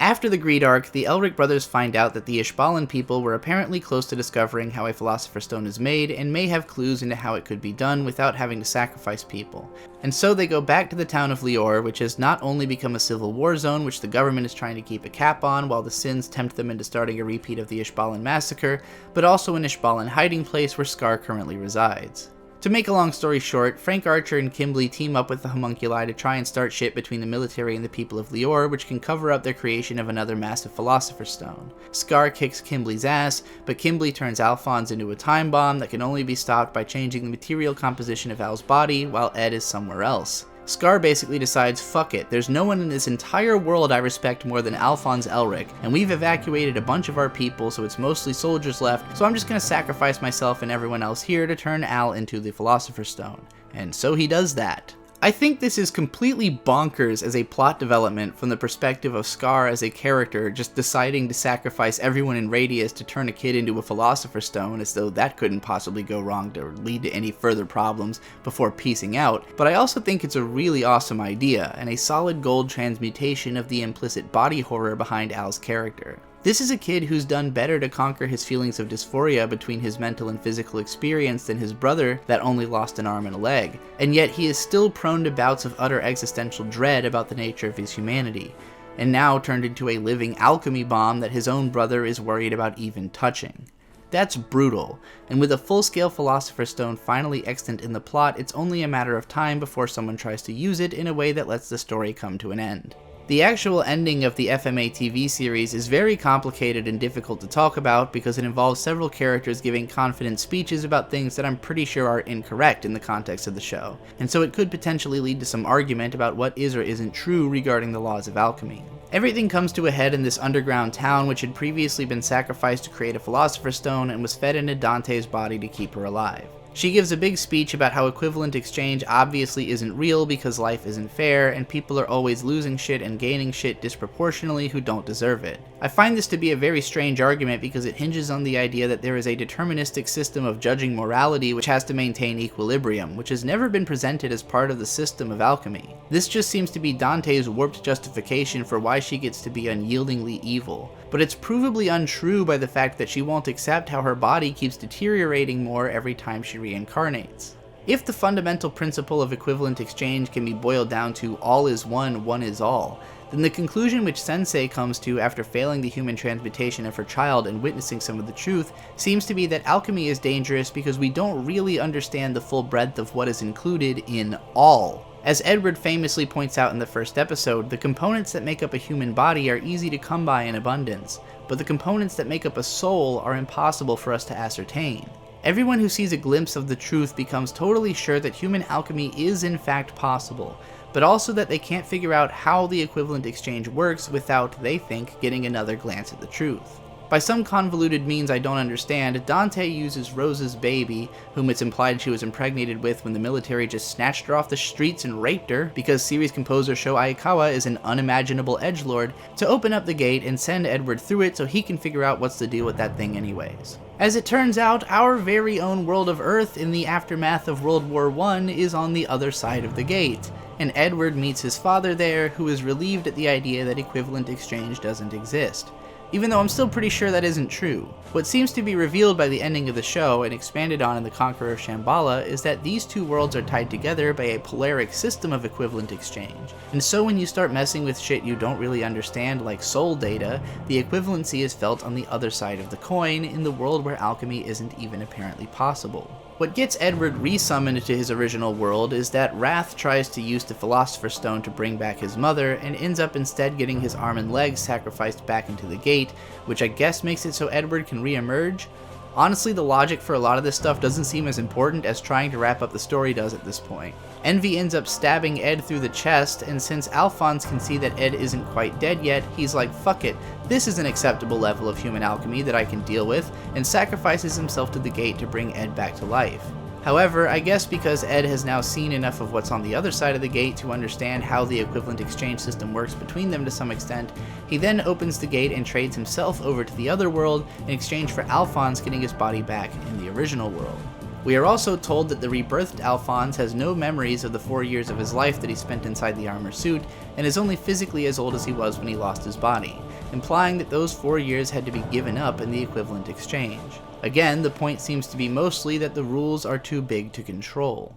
After the Greed arc, the Elric brothers find out that the Ishbalan people were apparently close to discovering how a Philosopher's Stone is made and may have clues into how it could be done without having to sacrifice people. And so they go back to the town of Lior, which has not only become a civil war zone which the government is trying to keep a cap on while the sins tempt them into starting a repeat of the Ishbalan massacre, but also an Ishbalan hiding place where Scar currently resides. To make a long story short, Frank Archer and Kimberly team up with the homunculi to try and start shit between the military and the people of Lior, which can cover up their creation of another massive Philosopher's Stone. Scar kicks Kimberly's ass, but Kimberly turns Alphonse into a time bomb that can only be stopped by changing the material composition of Al's body, while Ed is somewhere else. Scar basically decides, fuck it, there's no one in this entire world I respect more than Alphonse Elric, and we've evacuated a bunch of our people, so it's mostly soldiers left, so I'm just gonna sacrifice myself and everyone else here to turn Al into the Philosopher's Stone. And so he does that. I think this is completely bonkers as a plot development from the perspective of Scar as a character just deciding to sacrifice everyone in Radius to turn a kid into a Philosopher's Stone, as though that couldn't possibly go wrong to lead to any further problems before piecing out, but I also think it's a really awesome idea, and a solid gold transmutation of the implicit body horror behind Al's character. This is a kid who's done better to conquer his feelings of dysphoria between his mental and physical experience than his brother that only lost an arm and a leg, and yet he is still prone to bouts of utter existential dread about the nature of his humanity, and now turned into a living alchemy bomb that his own brother is worried about even touching. That's brutal, and with a full-scale Philosopher's Stone finally extant in the plot, it's only a matter of time before someone tries to use it in a way that lets the story come to an end. The actual ending of the FMA TV series is very complicated and difficult to talk about because it involves several characters giving confident speeches about things that I'm pretty sure are incorrect in the context of the show, and so it could potentially lead to some argument about what is or isn't true regarding the laws of alchemy. Everything comes to a head in this underground town which had previously been sacrificed to create a Philosopher's Stone and was fed into Dante's body to keep her alive. She gives a big speech about how equivalent exchange obviously isn't real because life isn't fair and people are always losing shit and gaining shit disproportionately who don't deserve it. I find this to be a very strange argument because it hinges on the idea that there is a deterministic system of judging morality which has to maintain equilibrium, which has never been presented as part of the system of alchemy. This just seems to be Dante's warped justification for why she gets to be unyieldingly evil, but it's provably untrue by the fact that she won't accept how her body keeps deteriorating more every time she reincarnates. If the fundamental principle of equivalent exchange can be boiled down to all is one, one is all, then the conclusion which Sensei comes to after failing the human transmutation of her child and witnessing some of the truth seems to be that alchemy is dangerous because we don't really understand the full breadth of what is included in all. As Edward famously points out in the first episode, the components that make up a human body are easy to come by in abundance, but the components that make up a soul are impossible for us to ascertain. Everyone who sees a glimpse of the truth becomes totally sure that human alchemy is in fact possible, but also that they can't figure out how the equivalent exchange works without, they think, getting another glance at the truth. By some convoluted means I don't understand, Dante uses Rose's baby, whom it's implied she was impregnated with when the military just snatched her off the streets and raped her, because series composer Sho Aikawa is an unimaginable edgelord, to open up the gate and send Edward through it so he can figure out what's the deal with that thing anyways. As it turns out, our very own world of Earth in the aftermath of World War I is on the other side of the gate, and Edward meets his father there, who is relieved at the idea that equivalent exchange doesn't exist. Even though I'm still pretty sure that isn't true. What seems to be revealed by the ending of the show and expanded on in the Conqueror of Shambhala is that these two worlds are tied together by a polaric system of equivalent exchange. And so when you start messing with shit you don't really understand, like soul data, the equivalency is felt on the other side of the coin in the world where alchemy isn't even apparently possible. What gets Edward resummoned to his original world is that Wrath tries to use the Philosopher's Stone to bring back his mother, and ends up instead getting his arm and leg sacrificed back into the gate, which I guess makes it so Edward can re-emerge. Honestly, the logic for a lot of this stuff doesn't seem as important as trying to wrap up the story does at this point. Envy ends up stabbing Ed through the chest, and since Alphonse can see that Ed isn't quite dead yet, he's like, fuck it, this is an acceptable level of human alchemy that I can deal with, and sacrifices himself to the gate to bring Ed back to life. However, I guess because Ed has now seen enough of what's on the other side of the gate to understand how the equivalent exchange system works between them to some extent, he then opens the gate and trades himself over to the other world in exchange for Alphonse getting his body back in the original world. We are also told that the rebirthed Alphonse has no memories of the 4 years of his life that he spent inside the armor suit, and is only physically as old as he was when he lost his body, implying that those 4 years had to be given up in the equivalent exchange. Again, the point seems to be mostly that the rules are too big to control.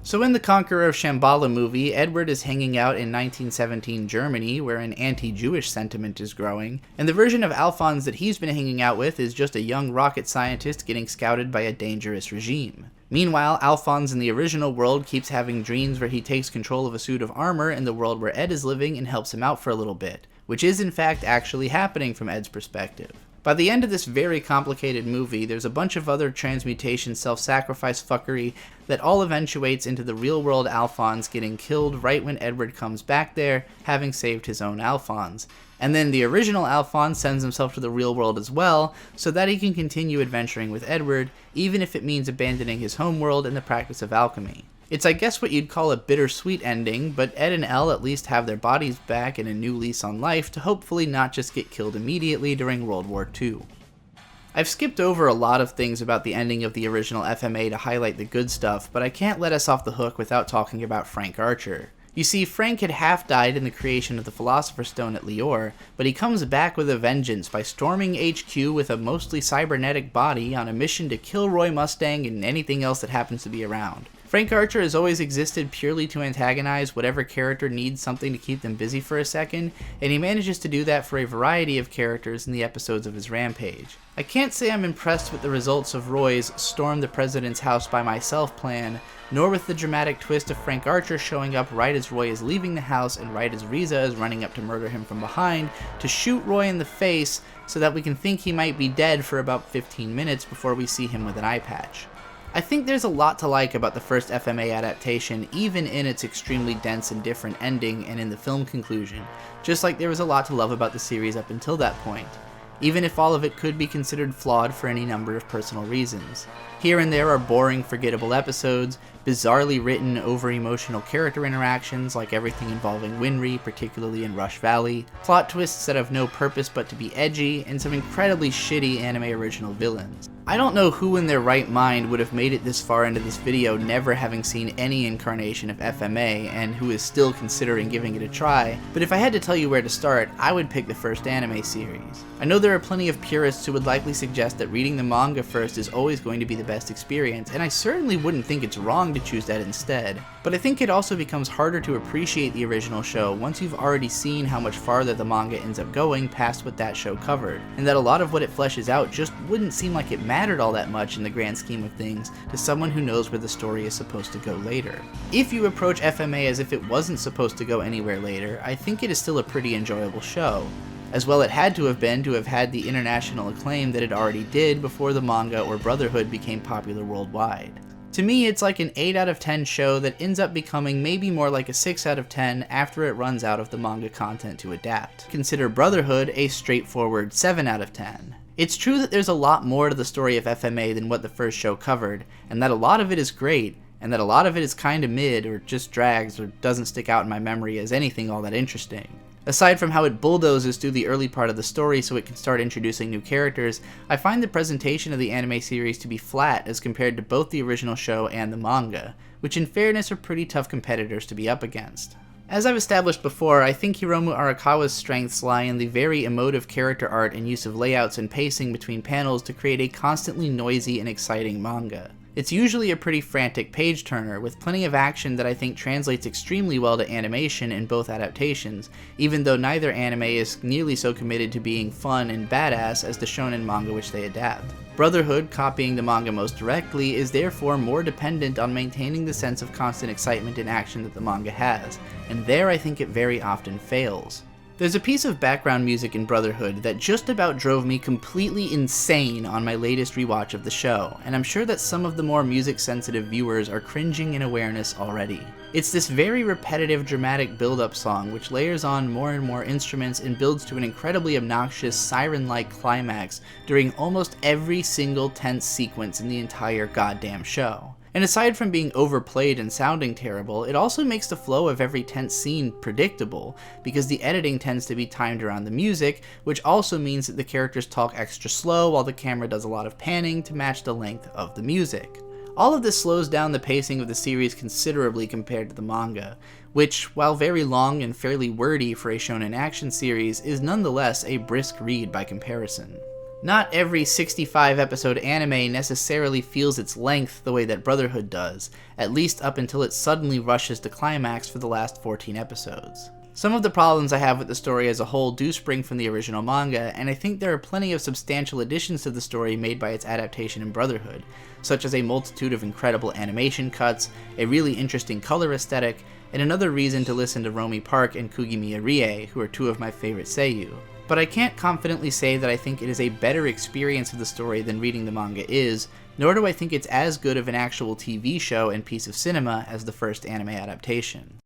So in the Conqueror of Shambhala movie, Edward is hanging out in 1917 Germany, where an anti-Jewish sentiment is growing, and the version of Alphonse that he's been hanging out with is just a young rocket scientist getting scouted by a dangerous regime. Meanwhile, Alphonse in the original world keeps having dreams where he takes control of a suit of armor in the world where Ed is living and helps him out for a little bit, which is in fact actually happening from Ed's perspective. By the end of this very complicated movie, there's a bunch of other transmutation self-sacrifice fuckery that all eventuates into the real-world Alphonse getting killed right when Edward comes back there, having saved his own Alphonse. And then the original Alphonse sends himself to the real world as well, so that he can continue adventuring with Edward, even if it means abandoning his homeworld and the practice of alchemy. It's, I guess, what you'd call a bittersweet ending, but Ed and Elle at least have their bodies back and a new lease on life to hopefully not just get killed immediately during World War II. I've skipped over a lot of things about the ending of the original FMA to highlight the good stuff, but I can't let us off the hook without talking about Frank Archer. You see, Frank had half died in the creation of the Philosopher's Stone at Lior, but he comes back with a vengeance by storming HQ with a mostly cybernetic body on a mission to kill Roy Mustang and anything else that happens to be around. Frank Archer has always existed purely to antagonize whatever character needs something to keep them busy for a second, and he manages to do that for a variety of characters in the episodes of his rampage. I can't say I'm impressed with the results of Roy's storm the president's house by myself plan, nor with the dramatic twist of Frank Archer showing up right as Roy is leaving the house and right as Riza is running up to murder him from behind to shoot Roy in the face so that we can think he might be dead for about 15 minutes before we see him with an eye patch. I think there's a lot to like about the first FMA adaptation, even in its extremely dense and different ending and in the film conclusion, just like there was a lot to love about the series up until that point, even if all of it could be considered flawed for any number of personal reasons. Here and there are boring, forgettable episodes, bizarrely written, over-emotional character interactions like everything involving Winry, particularly in Rush Valley, plot twists that have no purpose but to be edgy, and some incredibly shitty anime original villains. I don't know who in their right mind would have made it this far into this video never having seen any incarnation of FMA and who is still considering giving it a try, but if I had to tell you where to start, I would pick the first anime series. I know there are plenty of purists who would likely suggest that reading the manga first is always going to be the best experience, and I certainly wouldn't think it's wrong to choose that instead, but I think it also becomes harder to appreciate the original show once you've already seen how much farther the manga ends up going past what that show covered, and that a lot of what it fleshes out just wouldn't seem like it mattered all that much in the grand scheme of things to someone who knows where the story is supposed to go later. If you approach FMA as if it wasn't supposed to go anywhere later, I think it is still a pretty enjoyable show. As well it had to have been to have had the international acclaim that it already did before the manga or Brotherhood became popular worldwide. To me, it's like an 8 out of 10 show that ends up becoming maybe more like a 6 out of 10 after it runs out of the manga content to adapt. Consider Brotherhood a straightforward 7 out of 10. It's true that there's a lot more to the story of FMA than what the first show covered, and that a lot of it is great, and that a lot of it is kinda mid or just drags or doesn't stick out in my memory as anything all that interesting. Aside from how it bulldozes through the early part of the story so it can start introducing new characters, I find the presentation of the anime series to be flat as compared to both the original show and the manga, which in fairness are pretty tough competitors to be up against. As I've established before, I think Hiromu Arakawa's strengths lie in the very emotive character art and use of layouts and pacing between panels to create a constantly noisy and exciting manga. It's usually a pretty frantic page-turner, with plenty of action that I think translates extremely well to animation in both adaptations, even though neither anime is nearly so committed to being fun and badass as the shonen manga which they adapt. Brotherhood, copying the manga most directly, is therefore more dependent on maintaining the sense of constant excitement and action that the manga has, and there I think it very often fails. There's a piece of background music in Brotherhood that just about drove me completely insane on my latest rewatch of the show, and I'm sure that some of the more music-sensitive viewers are cringing in awareness already. It's this very repetitive, dramatic build-up song which layers on more and more instruments and builds to an incredibly obnoxious, siren-like climax during almost every single tense sequence in the entire goddamn show. And aside from being overplayed and sounding terrible, it also makes the flow of every tense scene predictable, because the editing tends to be timed around the music, which also means that the characters talk extra slow while the camera does a lot of panning to match the length of the music. All of this slows down the pacing of the series considerably compared to the manga, which, while very long and fairly wordy for a shonen action series, is nonetheless a brisk read by comparison. Not every 65 episode anime necessarily feels its length the way that Brotherhood does, at least up until it suddenly rushes to climax for the last 14 episodes. Some of the problems I have with the story as a whole do spring from the original manga, and I think there are plenty of substantial additions to the story made by its adaptation in Brotherhood, such as a multitude of incredible animation cuts, a really interesting color aesthetic, and another reason to listen to Romy Park and Kugimiya Rie, who are two of my favorite seiyuu. But I can't confidently say that I think it is a better experience of the story than reading the manga is, nor do I think it's as good of an actual TV show and piece of cinema as the first anime adaptation.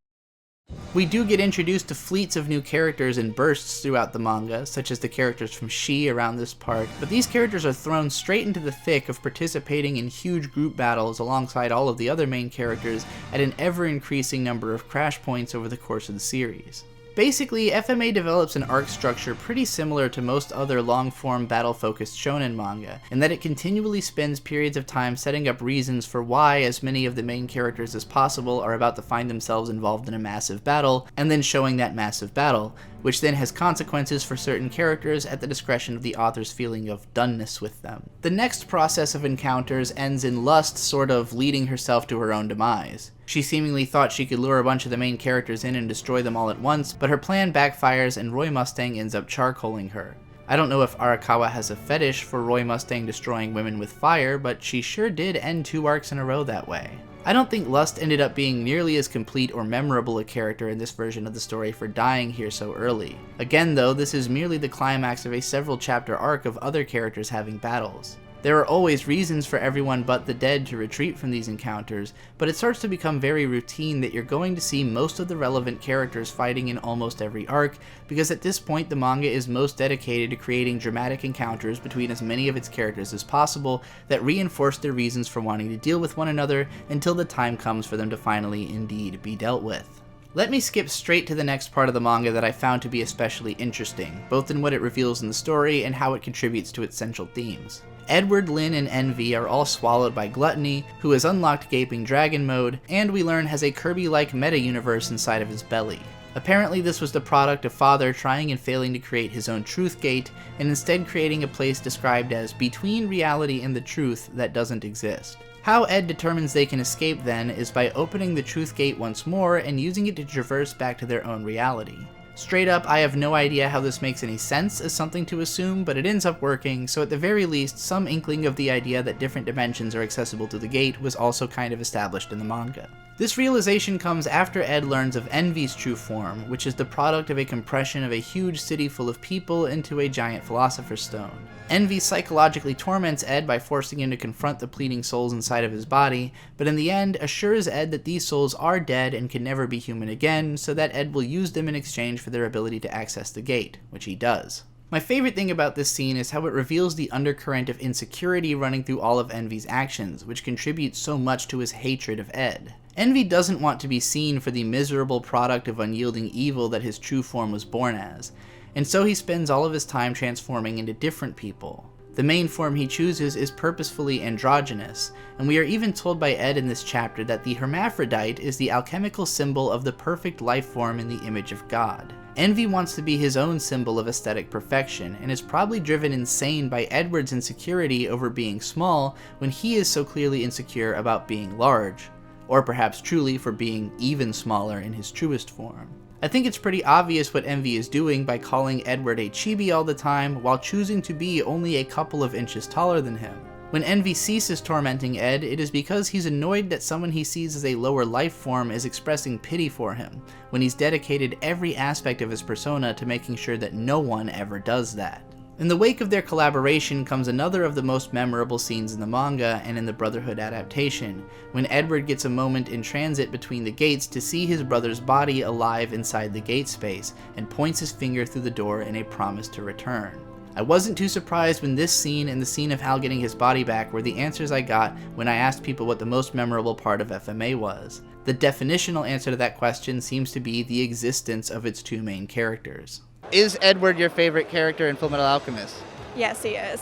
We do get introduced to fleets of new characters in bursts throughout the manga, such as the characters from Shi around this part, but these characters are thrown straight into the thick of participating in huge group battles alongside all of the other main characters at an ever-increasing number of crash points over the course of the series. Basically, FMA develops an arc structure pretty similar to most other long-form battle-focused shonen manga, in that it continually spends periods of time setting up reasons for why as many of the main characters as possible are about to find themselves involved in a massive battle, and then showing that massive battle, which then has consequences for certain characters at the discretion of the author's feeling of doneness with them. The next process of encounters ends in Lust sort of leading herself to her own demise. She seemingly thought she could lure a bunch of the main characters in and destroy them all at once, but her plan backfires and Roy Mustang ends up charcoaling her. I don't know if Arakawa has a fetish for Roy Mustang destroying women with fire, but she sure did end 2 arcs in a row that way. I don't think Lust ended up being nearly as complete or memorable a character in this version of the story for dying here so early. Again though, this is merely the climax of a several chapter arc of other characters having battles. There are always reasons for everyone but the dead to retreat from these encounters, but it starts to become very routine that you're going to see most of the relevant characters fighting in almost every arc, because at this point the manga is most dedicated to creating dramatic encounters between as many of its characters as possible that reinforce their reasons for wanting to deal with one another until the time comes for them to finally indeed be dealt with. Let me skip straight to the next part of the manga that I found to be especially interesting, both in what it reveals in the story and how it contributes to its central themes. Edward, Lin, and Envy are all swallowed by Gluttony, who has unlocked Gaping Dragon mode, and we learn has a Kirby-like meta-universe inside of his belly. Apparently this was the product of Father trying and failing to create his own Truth Gate, and instead creating a place described as between reality and the truth that doesn't exist. How Ed determines they can escape then is by opening the Truth Gate once more and using it to traverse back to their own reality. Straight up, I have no idea how this makes any sense as something to assume, but it ends up working, so at the very least, some inkling of the idea that different dimensions are accessible to the gate was also kind of established in the manga. This realization comes after Ed learns of Envy's true form, which is the product of a compression of a huge city full of people into a giant Philosopher's Stone. Envy psychologically torments Ed by forcing him to confront the pleading souls inside of his body, but in the end assures Ed that these souls are dead and can never be human again, so that Ed will use them in exchange for their ability to access the gate, which he does. My favorite thing about this scene is how it reveals the undercurrent of insecurity running through all of Envy's actions, which contributes so much to his hatred of Ed. Envy doesn't want to be seen for the miserable product of unyielding evil that his true form was born as, and so he spends all of his time transforming into different people. The main form he chooses is purposefully androgynous, and we are even told by Ed in this chapter that the hermaphrodite is the alchemical symbol of the perfect life form in the image of God. Envy wants to be his own symbol of aesthetic perfection, and is probably driven insane by Edward's insecurity over being small when he is so clearly insecure about being large, or perhaps truly for being even smaller in his truest form. I think it's pretty obvious what Envy is doing by calling Edward a chibi all the time while choosing to be only a couple of inches taller than him. When Envy ceases tormenting Ed, it is because he's annoyed that someone he sees as a lower life form is expressing pity for him, when he's dedicated every aspect of his persona to making sure that no one ever does that. In the wake of their collaboration comes another of the most memorable scenes in the manga and in the Brotherhood adaptation, when Edward gets a moment in transit between the gates to see his brother's body alive inside the gate space, and points his finger through the door in a promise to return. I wasn't too surprised when this scene and the scene of Hal getting his body back were the answers I got when I asked people what the most memorable part of FMA was. The definitional answer to that question seems to be the existence of its two main characters. Is Edward your favorite character in Fullmetal Alchemist? Yes, he is.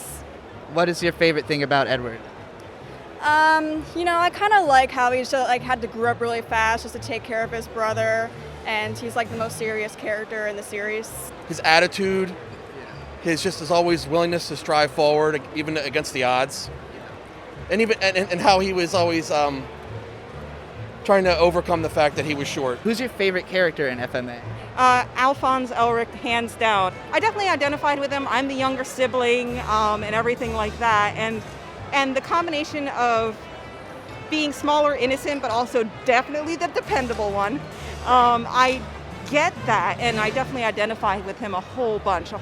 What is your favorite thing about Edward? I kind of like how he's just, had to grow up really fast just to take care of his brother, and he's the most serious character in the series. His attitude, his always willingness to strive forward, even against the odds, and how he was always trying to overcome the fact that he was short. Who's your favorite character in FMA? Alphonse Elric, hands down. I definitely identified with him. I'm the younger sibling and everything like that. And the combination of being smaller, innocent, but also definitely the dependable one, I get that, and I definitely identified with him a whole bunch.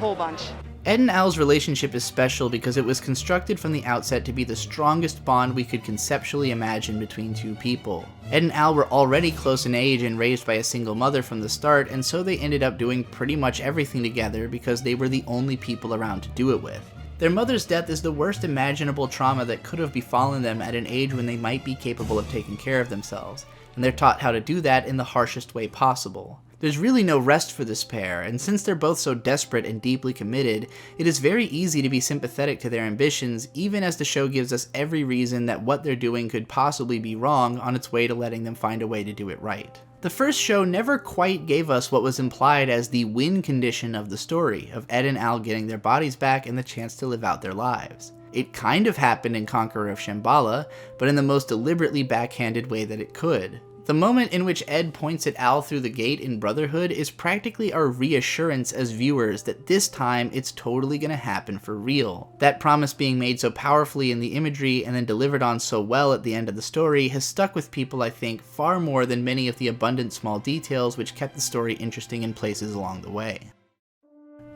Ed and Al's relationship is special because it was constructed from the outset to be the strongest bond we could conceptually imagine between two people. Ed and Al were already close in age and raised by a single mother from the start, and so they ended up doing pretty much everything together because they were the only people around to do it with. Their mother's death is the worst imaginable trauma that could have befallen them at an age when they might be capable of taking care of themselves, and they're taught how to do that in the harshest way possible. There's really no rest for this pair, and since they're both so desperate and deeply committed, it is very easy to be sympathetic to their ambitions, even as the show gives us every reason that what they're doing could possibly be wrong on its way to letting them find a way to do it right. The first show never quite gave us what was implied as the win condition of the story, of Ed and Al getting their bodies back and the chance to live out their lives. It kind of happened in Conqueror of Shambhala, but in the most deliberately backhanded way that it could. The moment in which Ed points at Al through the gate in Brotherhood is practically our reassurance as viewers that this time it's totally gonna happen for real. That promise being made so powerfully in the imagery and then delivered on so well at the end of the story has stuck with people, I think, far more than many of the abundant small details which kept the story interesting in places along the way.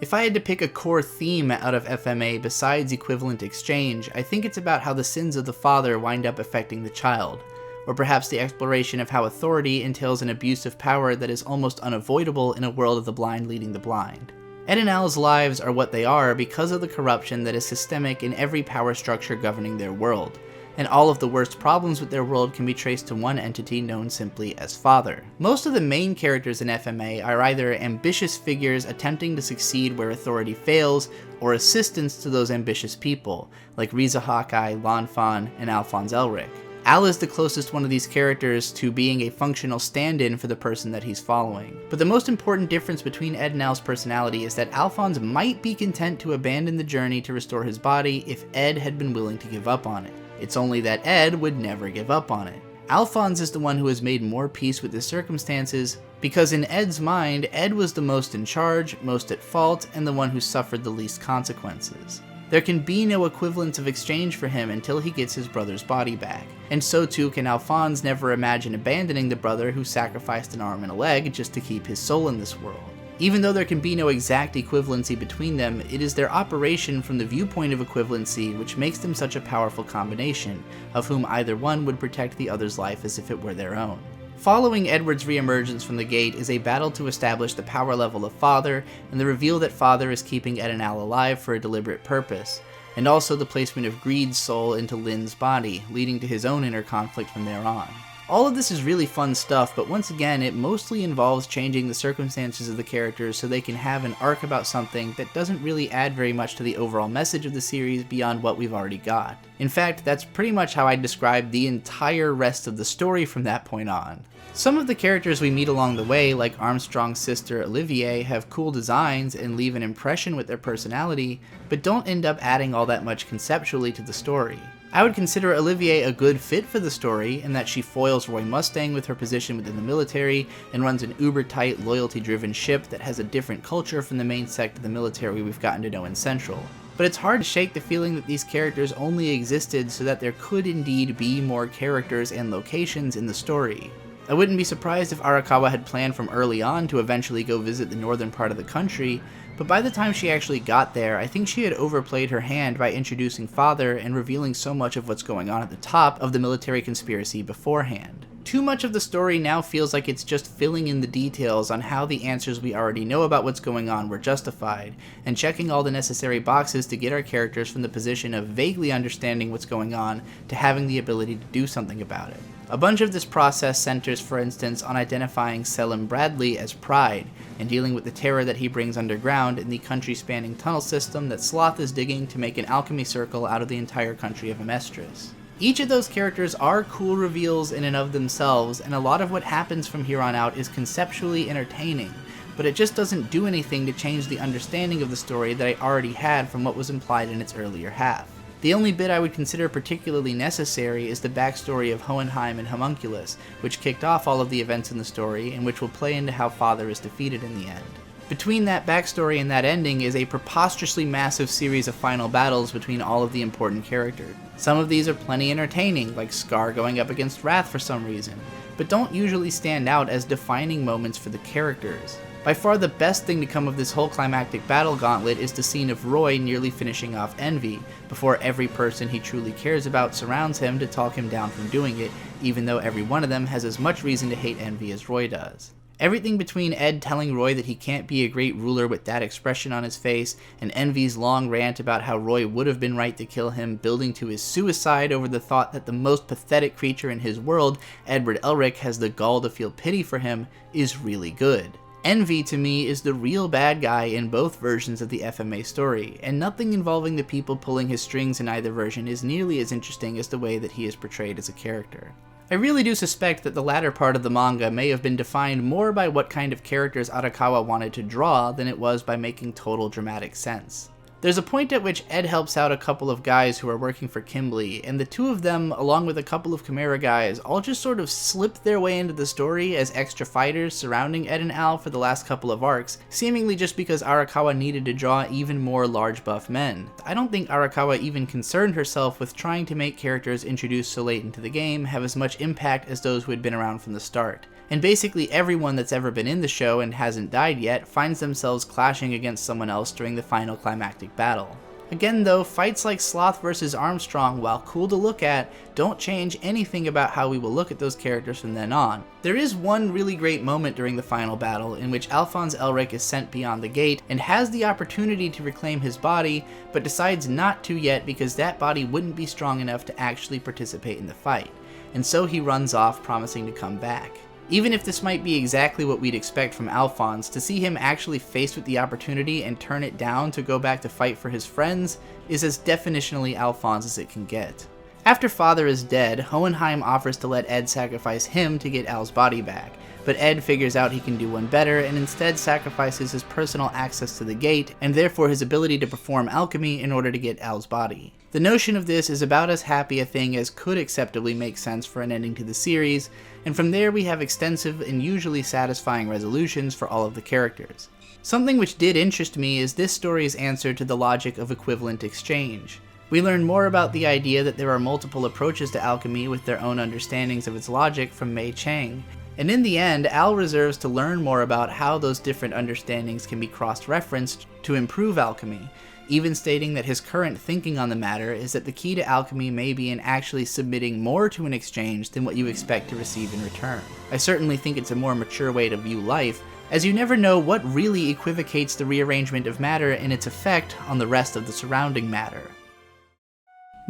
If I had to pick a core theme out of FMA besides equivalent exchange, I think it's about how the sins of the father wind up affecting the child. Or perhaps the exploration of how authority entails an abuse of power that is almost unavoidable in a world of the blind leading the blind. Ed and Al's lives are what they are because of the corruption that is systemic in every power structure governing their world, and all of the worst problems with their world can be traced to one entity known simply as Father. Most of the main characters in FMA are either ambitious figures attempting to succeed where authority fails, or assistants to those ambitious people, like Riza Hawkeye, Lanfan, and Alphonse Elric. Al is the closest one of these characters to being a functional stand-in for the person that he's following. But the most important difference between Ed and Al's personality is that Alphonse might be content to abandon the journey to restore his body if Ed had been willing to give up on it. It's only that Ed would never give up on it. Alphonse is the one who has made more peace with his circumstances, because in Ed's mind, Ed was the most in charge, most at fault, and the one who suffered the least consequences. There can be no equivalence of exchange for him until he gets his brother's body back, and so too can Alphonse never imagine abandoning the brother who sacrificed an arm and a leg just to keep his soul in this world. Even though there can be no exact equivalency between them, it is their operation from the viewpoint of equivalency which makes them such a powerful combination, of whom either one would protect the other's life as if it were their own. Following Edward's reemergence from the gate is a battle to establish the power level of Father, and the reveal that Father is keeping Ed and Al alive for a deliberate purpose, and also the placement of Greed's soul into Lynn's body, leading to his own inner conflict from there on. All of this is really fun stuff, but once again, it mostly involves changing the circumstances of the characters so they can have an arc about something that doesn't really add very much to the overall message of the series beyond what we've already got. In fact, that's pretty much how I describe the entire rest of the story from that point on. Some of the characters we meet along the way, like Armstrong's sister Olivier, have cool designs and leave an impression with their personality, but don't end up adding all that much conceptually to the story. I would consider Olivier a good fit for the story in that she foils Roy Mustang with her position within the military and runs an uber-tight, loyalty-driven ship that has a different culture from the main sect of the military we've gotten to know in Central. But it's hard to shake the feeling that these characters only existed so that there could indeed be more characters and locations in the story. I wouldn't be surprised if Arakawa had planned from early on to eventually go visit the northern part of the country, but by the time she actually got there, I think she had overplayed her hand by introducing Father and revealing so much of what's going on at the top of the military conspiracy beforehand. Too much of the story now feels like it's just filling in the details on how the answers we already know about what's going on were justified, and checking all the necessary boxes to get our characters from the position of vaguely understanding what's going on to having the ability to do something about it. A bunch of this process centers, for instance, on identifying Selim Bradley as Pride, and dealing with the terror that he brings underground in the country-spanning tunnel system that Sloth is digging to make an alchemy circle out of the entire country of Amestris. Each of those characters are cool reveals in and of themselves, and a lot of what happens from here on out is conceptually entertaining, but it just doesn't do anything to change the understanding of the story that I already had from what was implied in its earlier half. The only bit I would consider particularly necessary is the backstory of Hohenheim and Homunculus, which kicked off all of the events in the story and which will play into how Father is defeated in the end. Between that backstory and that ending is a preposterously massive series of final battles between all of the important characters. Some of these are plenty entertaining, like Scar going up against Wrath for some reason, but don't usually stand out as defining moments for the characters. By far the best thing to come of this whole climactic battle gauntlet is the scene of Roy nearly finishing off Envy, before every person he truly cares about surrounds him to talk him down from doing it, even though every one of them has as much reason to hate Envy as Roy does. Everything between Ed telling Roy that he can't be a great ruler with that expression on his face, and Envy's long rant about how Roy would have been right to kill him, building to his suicide over the thought that the most pathetic creature in his world, Edward Elric, has the gall to feel pity for him, is really good. Envy, to me, is the real bad guy in both versions of the FMA story, and nothing involving the people pulling his strings in either version is nearly as interesting as the way that he is portrayed as a character. I really do suspect that the latter part of the manga may have been defined more by what kind of characters Arakawa wanted to draw than it was by making total dramatic sense. There's a point at which Ed helps out a couple of guys who are working for Kimberly, and the two of them, along with a couple of Chimera guys, all just sort of slip their way into the story as extra fighters surrounding Ed and Al for the last couple of arcs, seemingly just because Arakawa needed to draw even more large buff men. I don't think Arakawa even concerned herself with trying to make characters introduced so late into the game have as much impact as those who had been around from the start. And basically everyone that's ever been in the show and hasn't died yet finds themselves clashing against someone else during the final climactic battle. Again though, fights like Sloth vs. Armstrong, while cool to look at, don't change anything about how we will look at those characters from then on. There is one really great moment during the final battle in which Alphonse Elric is sent beyond the gate and has the opportunity to reclaim his body, but decides not to yet because that body wouldn't be strong enough to actually participate in the fight, and so he runs off promising to come back. Even if this might be exactly what we'd expect from Alphonse, to see him actually faced with the opportunity and turn it down to go back to fight for his friends is as definitionally Alphonse as it can get. After Father is dead, Hohenheim offers to let Ed sacrifice him to get Al's body back, but Ed figures out he can do one better and instead sacrifices his personal access to the gate and therefore his ability to perform alchemy in order to get Al's body. The notion of this is about as happy a thing as could acceptably make sense for an ending to the series, and from there we have extensive and usually satisfying resolutions for all of the characters. Something which did interest me is this story's answer to the logic of equivalent exchange. We learn more about the idea that there are multiple approaches to alchemy with their own understandings of its logic from Mei Chang, and in the end, Al reserves to learn more about how those different understandings can be cross-referenced to improve alchemy, even stating that his current thinking on the matter is that the key to alchemy may be in actually submitting more to an exchange than what you expect to receive in return. I certainly think it's a more mature way to view life, as you never know what really equivocates the rearrangement of matter and its effect on the rest of the surrounding matter.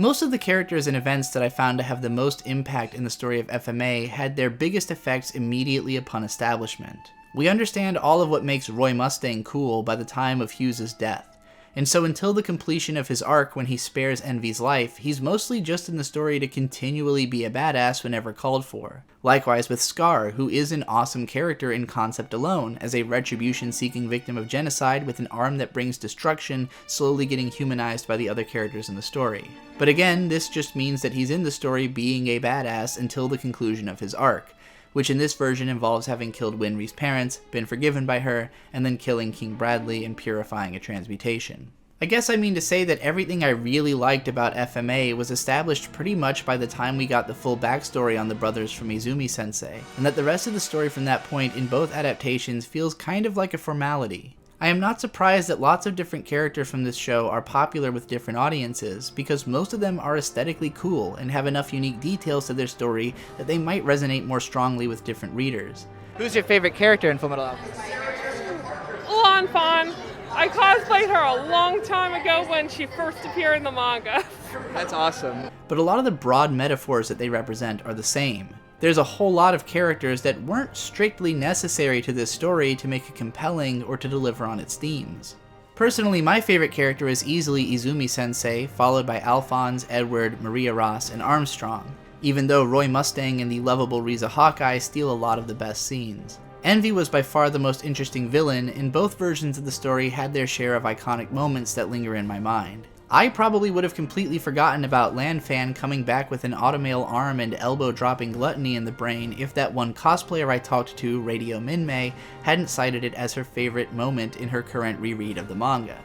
Most of the characters and events that I found to have the most impact in the story of FMA had their biggest effects immediately upon establishment. We understand all of what makes Roy Mustang cool by the time of Hughes's death, and so until the completion of his arc when he spares Envy's life, he's mostly just in the story to continually be a badass whenever called for. Likewise with Scar, who is an awesome character in concept alone, as a retribution-seeking victim of genocide with an arm that brings destruction, slowly getting humanized by the other characters in the story. But again, this just means that he's in the story being a badass until the conclusion of his arc, which in this version involves having killed Winry's parents, been forgiven by her, and then killing King Bradley and purifying a transmutation. I guess I mean to say that everything I really liked about FMA was established pretty much by the time we got the full backstory on the brothers from Izumi-sensei, and that the rest of the story from that point in both adaptations feels kind of like a formality. I am not surprised that lots of different characters from this show are popular with different audiences, because most of them are aesthetically cool and have enough unique details to their story that they might resonate more strongly with different readers. Who's your favorite character in Fullmetal Alchemist? Lanfan. I cosplayed her a long time ago when she first appeared in the manga. That's awesome. But a lot of the broad metaphors that they represent are the same. There's a whole lot of characters that weren't strictly necessary to this story to make it compelling or to deliver on its themes. Personally, my favorite character is easily Izumi-sensei, followed by Alphonse, Edward, Maria Ross, and Armstrong, even though Roy Mustang and the lovable Riza Hawkeye steal a lot of the best scenes. Envy was by far the most interesting villain, and both versions of the story had their share of iconic moments that linger in my mind. I probably would have completely forgotten about Lanfan coming back with an automail arm and elbow-dropping gluttony in the brain if that one cosplayer I talked to, Radio Minmay, hadn't cited it as her favorite moment in her current reread of the manga.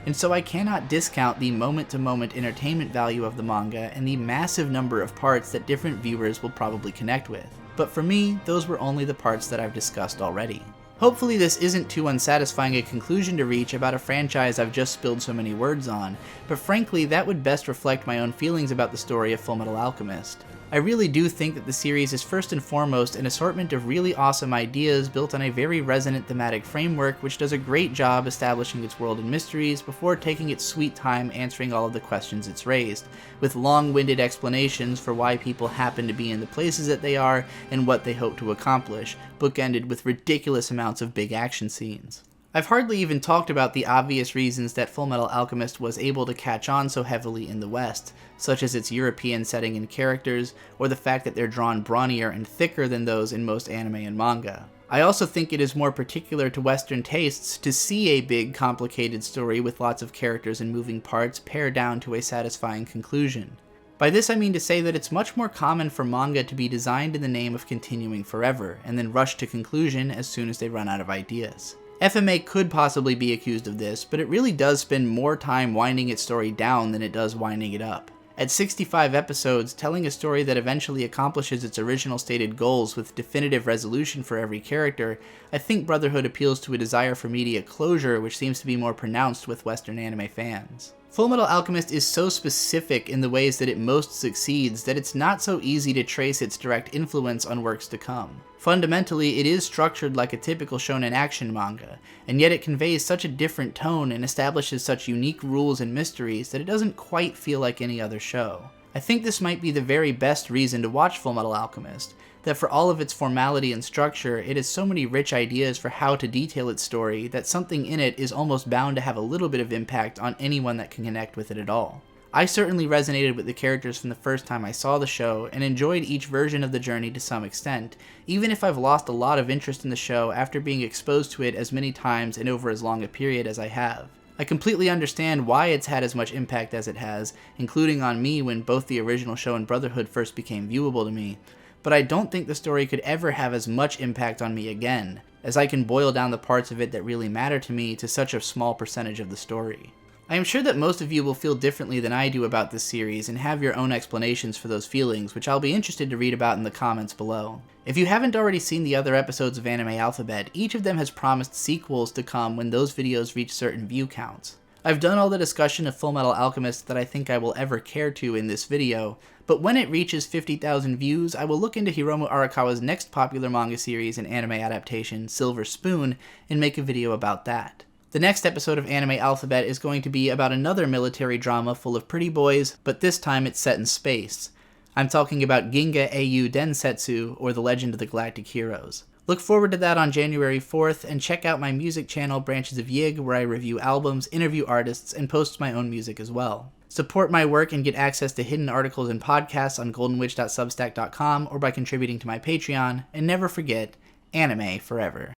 And so I cannot discount the moment-to-moment entertainment value of the manga and the massive number of parts that different viewers will probably connect with. But for me, those were only the parts that I've discussed already. Hopefully this isn't too unsatisfying a conclusion to reach about a franchise I've just spilled so many words on, but frankly that would best reflect my own feelings about the story of Fullmetal Alchemist. I really do think that the series is first and foremost an assortment of really awesome ideas built on a very resonant thematic framework which does a great job establishing its world and mysteries before taking its sweet time answering all of the questions it's raised, with long-winded explanations for why people happen to be in the places that they are and what they hope to accomplish, bookended with ridiculous amounts of big action scenes. I've hardly even talked about the obvious reasons that Fullmetal Alchemist was able to catch on so heavily in the West, such as its European setting and characters, or the fact that they're drawn brawnier and thicker than those in most anime and manga. I also think it is more particular to Western tastes to see a big, complicated story with lots of characters and moving parts pare down to a satisfying conclusion. By this I mean to say that it's much more common for manga to be designed in the name of continuing forever, and then rush to conclusion as soon as they run out of ideas. FMA could possibly be accused of this, but it really does spend more time winding its story down than it does winding it up. At 65 episodes, telling a story that eventually accomplishes its original stated goals with definitive resolution for every character, I think Brotherhood appeals to a desire for media closure which seems to be more pronounced with Western anime fans. Fullmetal Alchemist is so specific in the ways that it most succeeds that it's not so easy to trace its direct influence on works to come. Fundamentally, it is structured like a typical shonen action manga, and yet it conveys such a different tone and establishes such unique rules and mysteries that it doesn't quite feel like any other show. I think this might be the very best reason to watch Fullmetal Alchemist, that for all of its formality and structure, it has so many rich ideas for how to detail its story that something in it is almost bound to have a little bit of impact on anyone that can connect with it at all. I certainly resonated with the characters from the first time I saw the show, and enjoyed each version of the journey to some extent, even if I've lost a lot of interest in the show after being exposed to it as many times and over as long a period as I have. I completely understand why it's had as much impact as it has, including on me when both the original show and Brotherhood first became viewable to me, but I don't think the story could ever have as much impact on me again, as I can boil down the parts of it that really matter to me to such a small percentage of the story. I am sure that most of you will feel differently than I do about this series and have your own explanations for those feelings, which I'll be interested to read about in the comments below. If you haven't already seen the other episodes of Anime Alphabet, each of them has promised sequels to come when those videos reach certain view counts. I've done all the discussion of Fullmetal Alchemist that I think I will ever care to in this video, but when it reaches 50,000 views, I will look into Hiromu Arakawa's next popular manga series and anime adaptation, Silver Spoon, and make a video about that. The next episode of Anime Alphabet is going to be about another military drama full of pretty boys, but this time it's set in space. I'm talking about Ginga Eiyu Densetsu, or The Legend of the Galactic Heroes. Look forward to that on January 4th, and check out my music channel Branches of Yig, where I review albums, interview artists, and post my own music as well. Support my work and get access to hidden articles and podcasts on goldenwitch.substack.com or by contributing to my Patreon, and never forget, anime forever.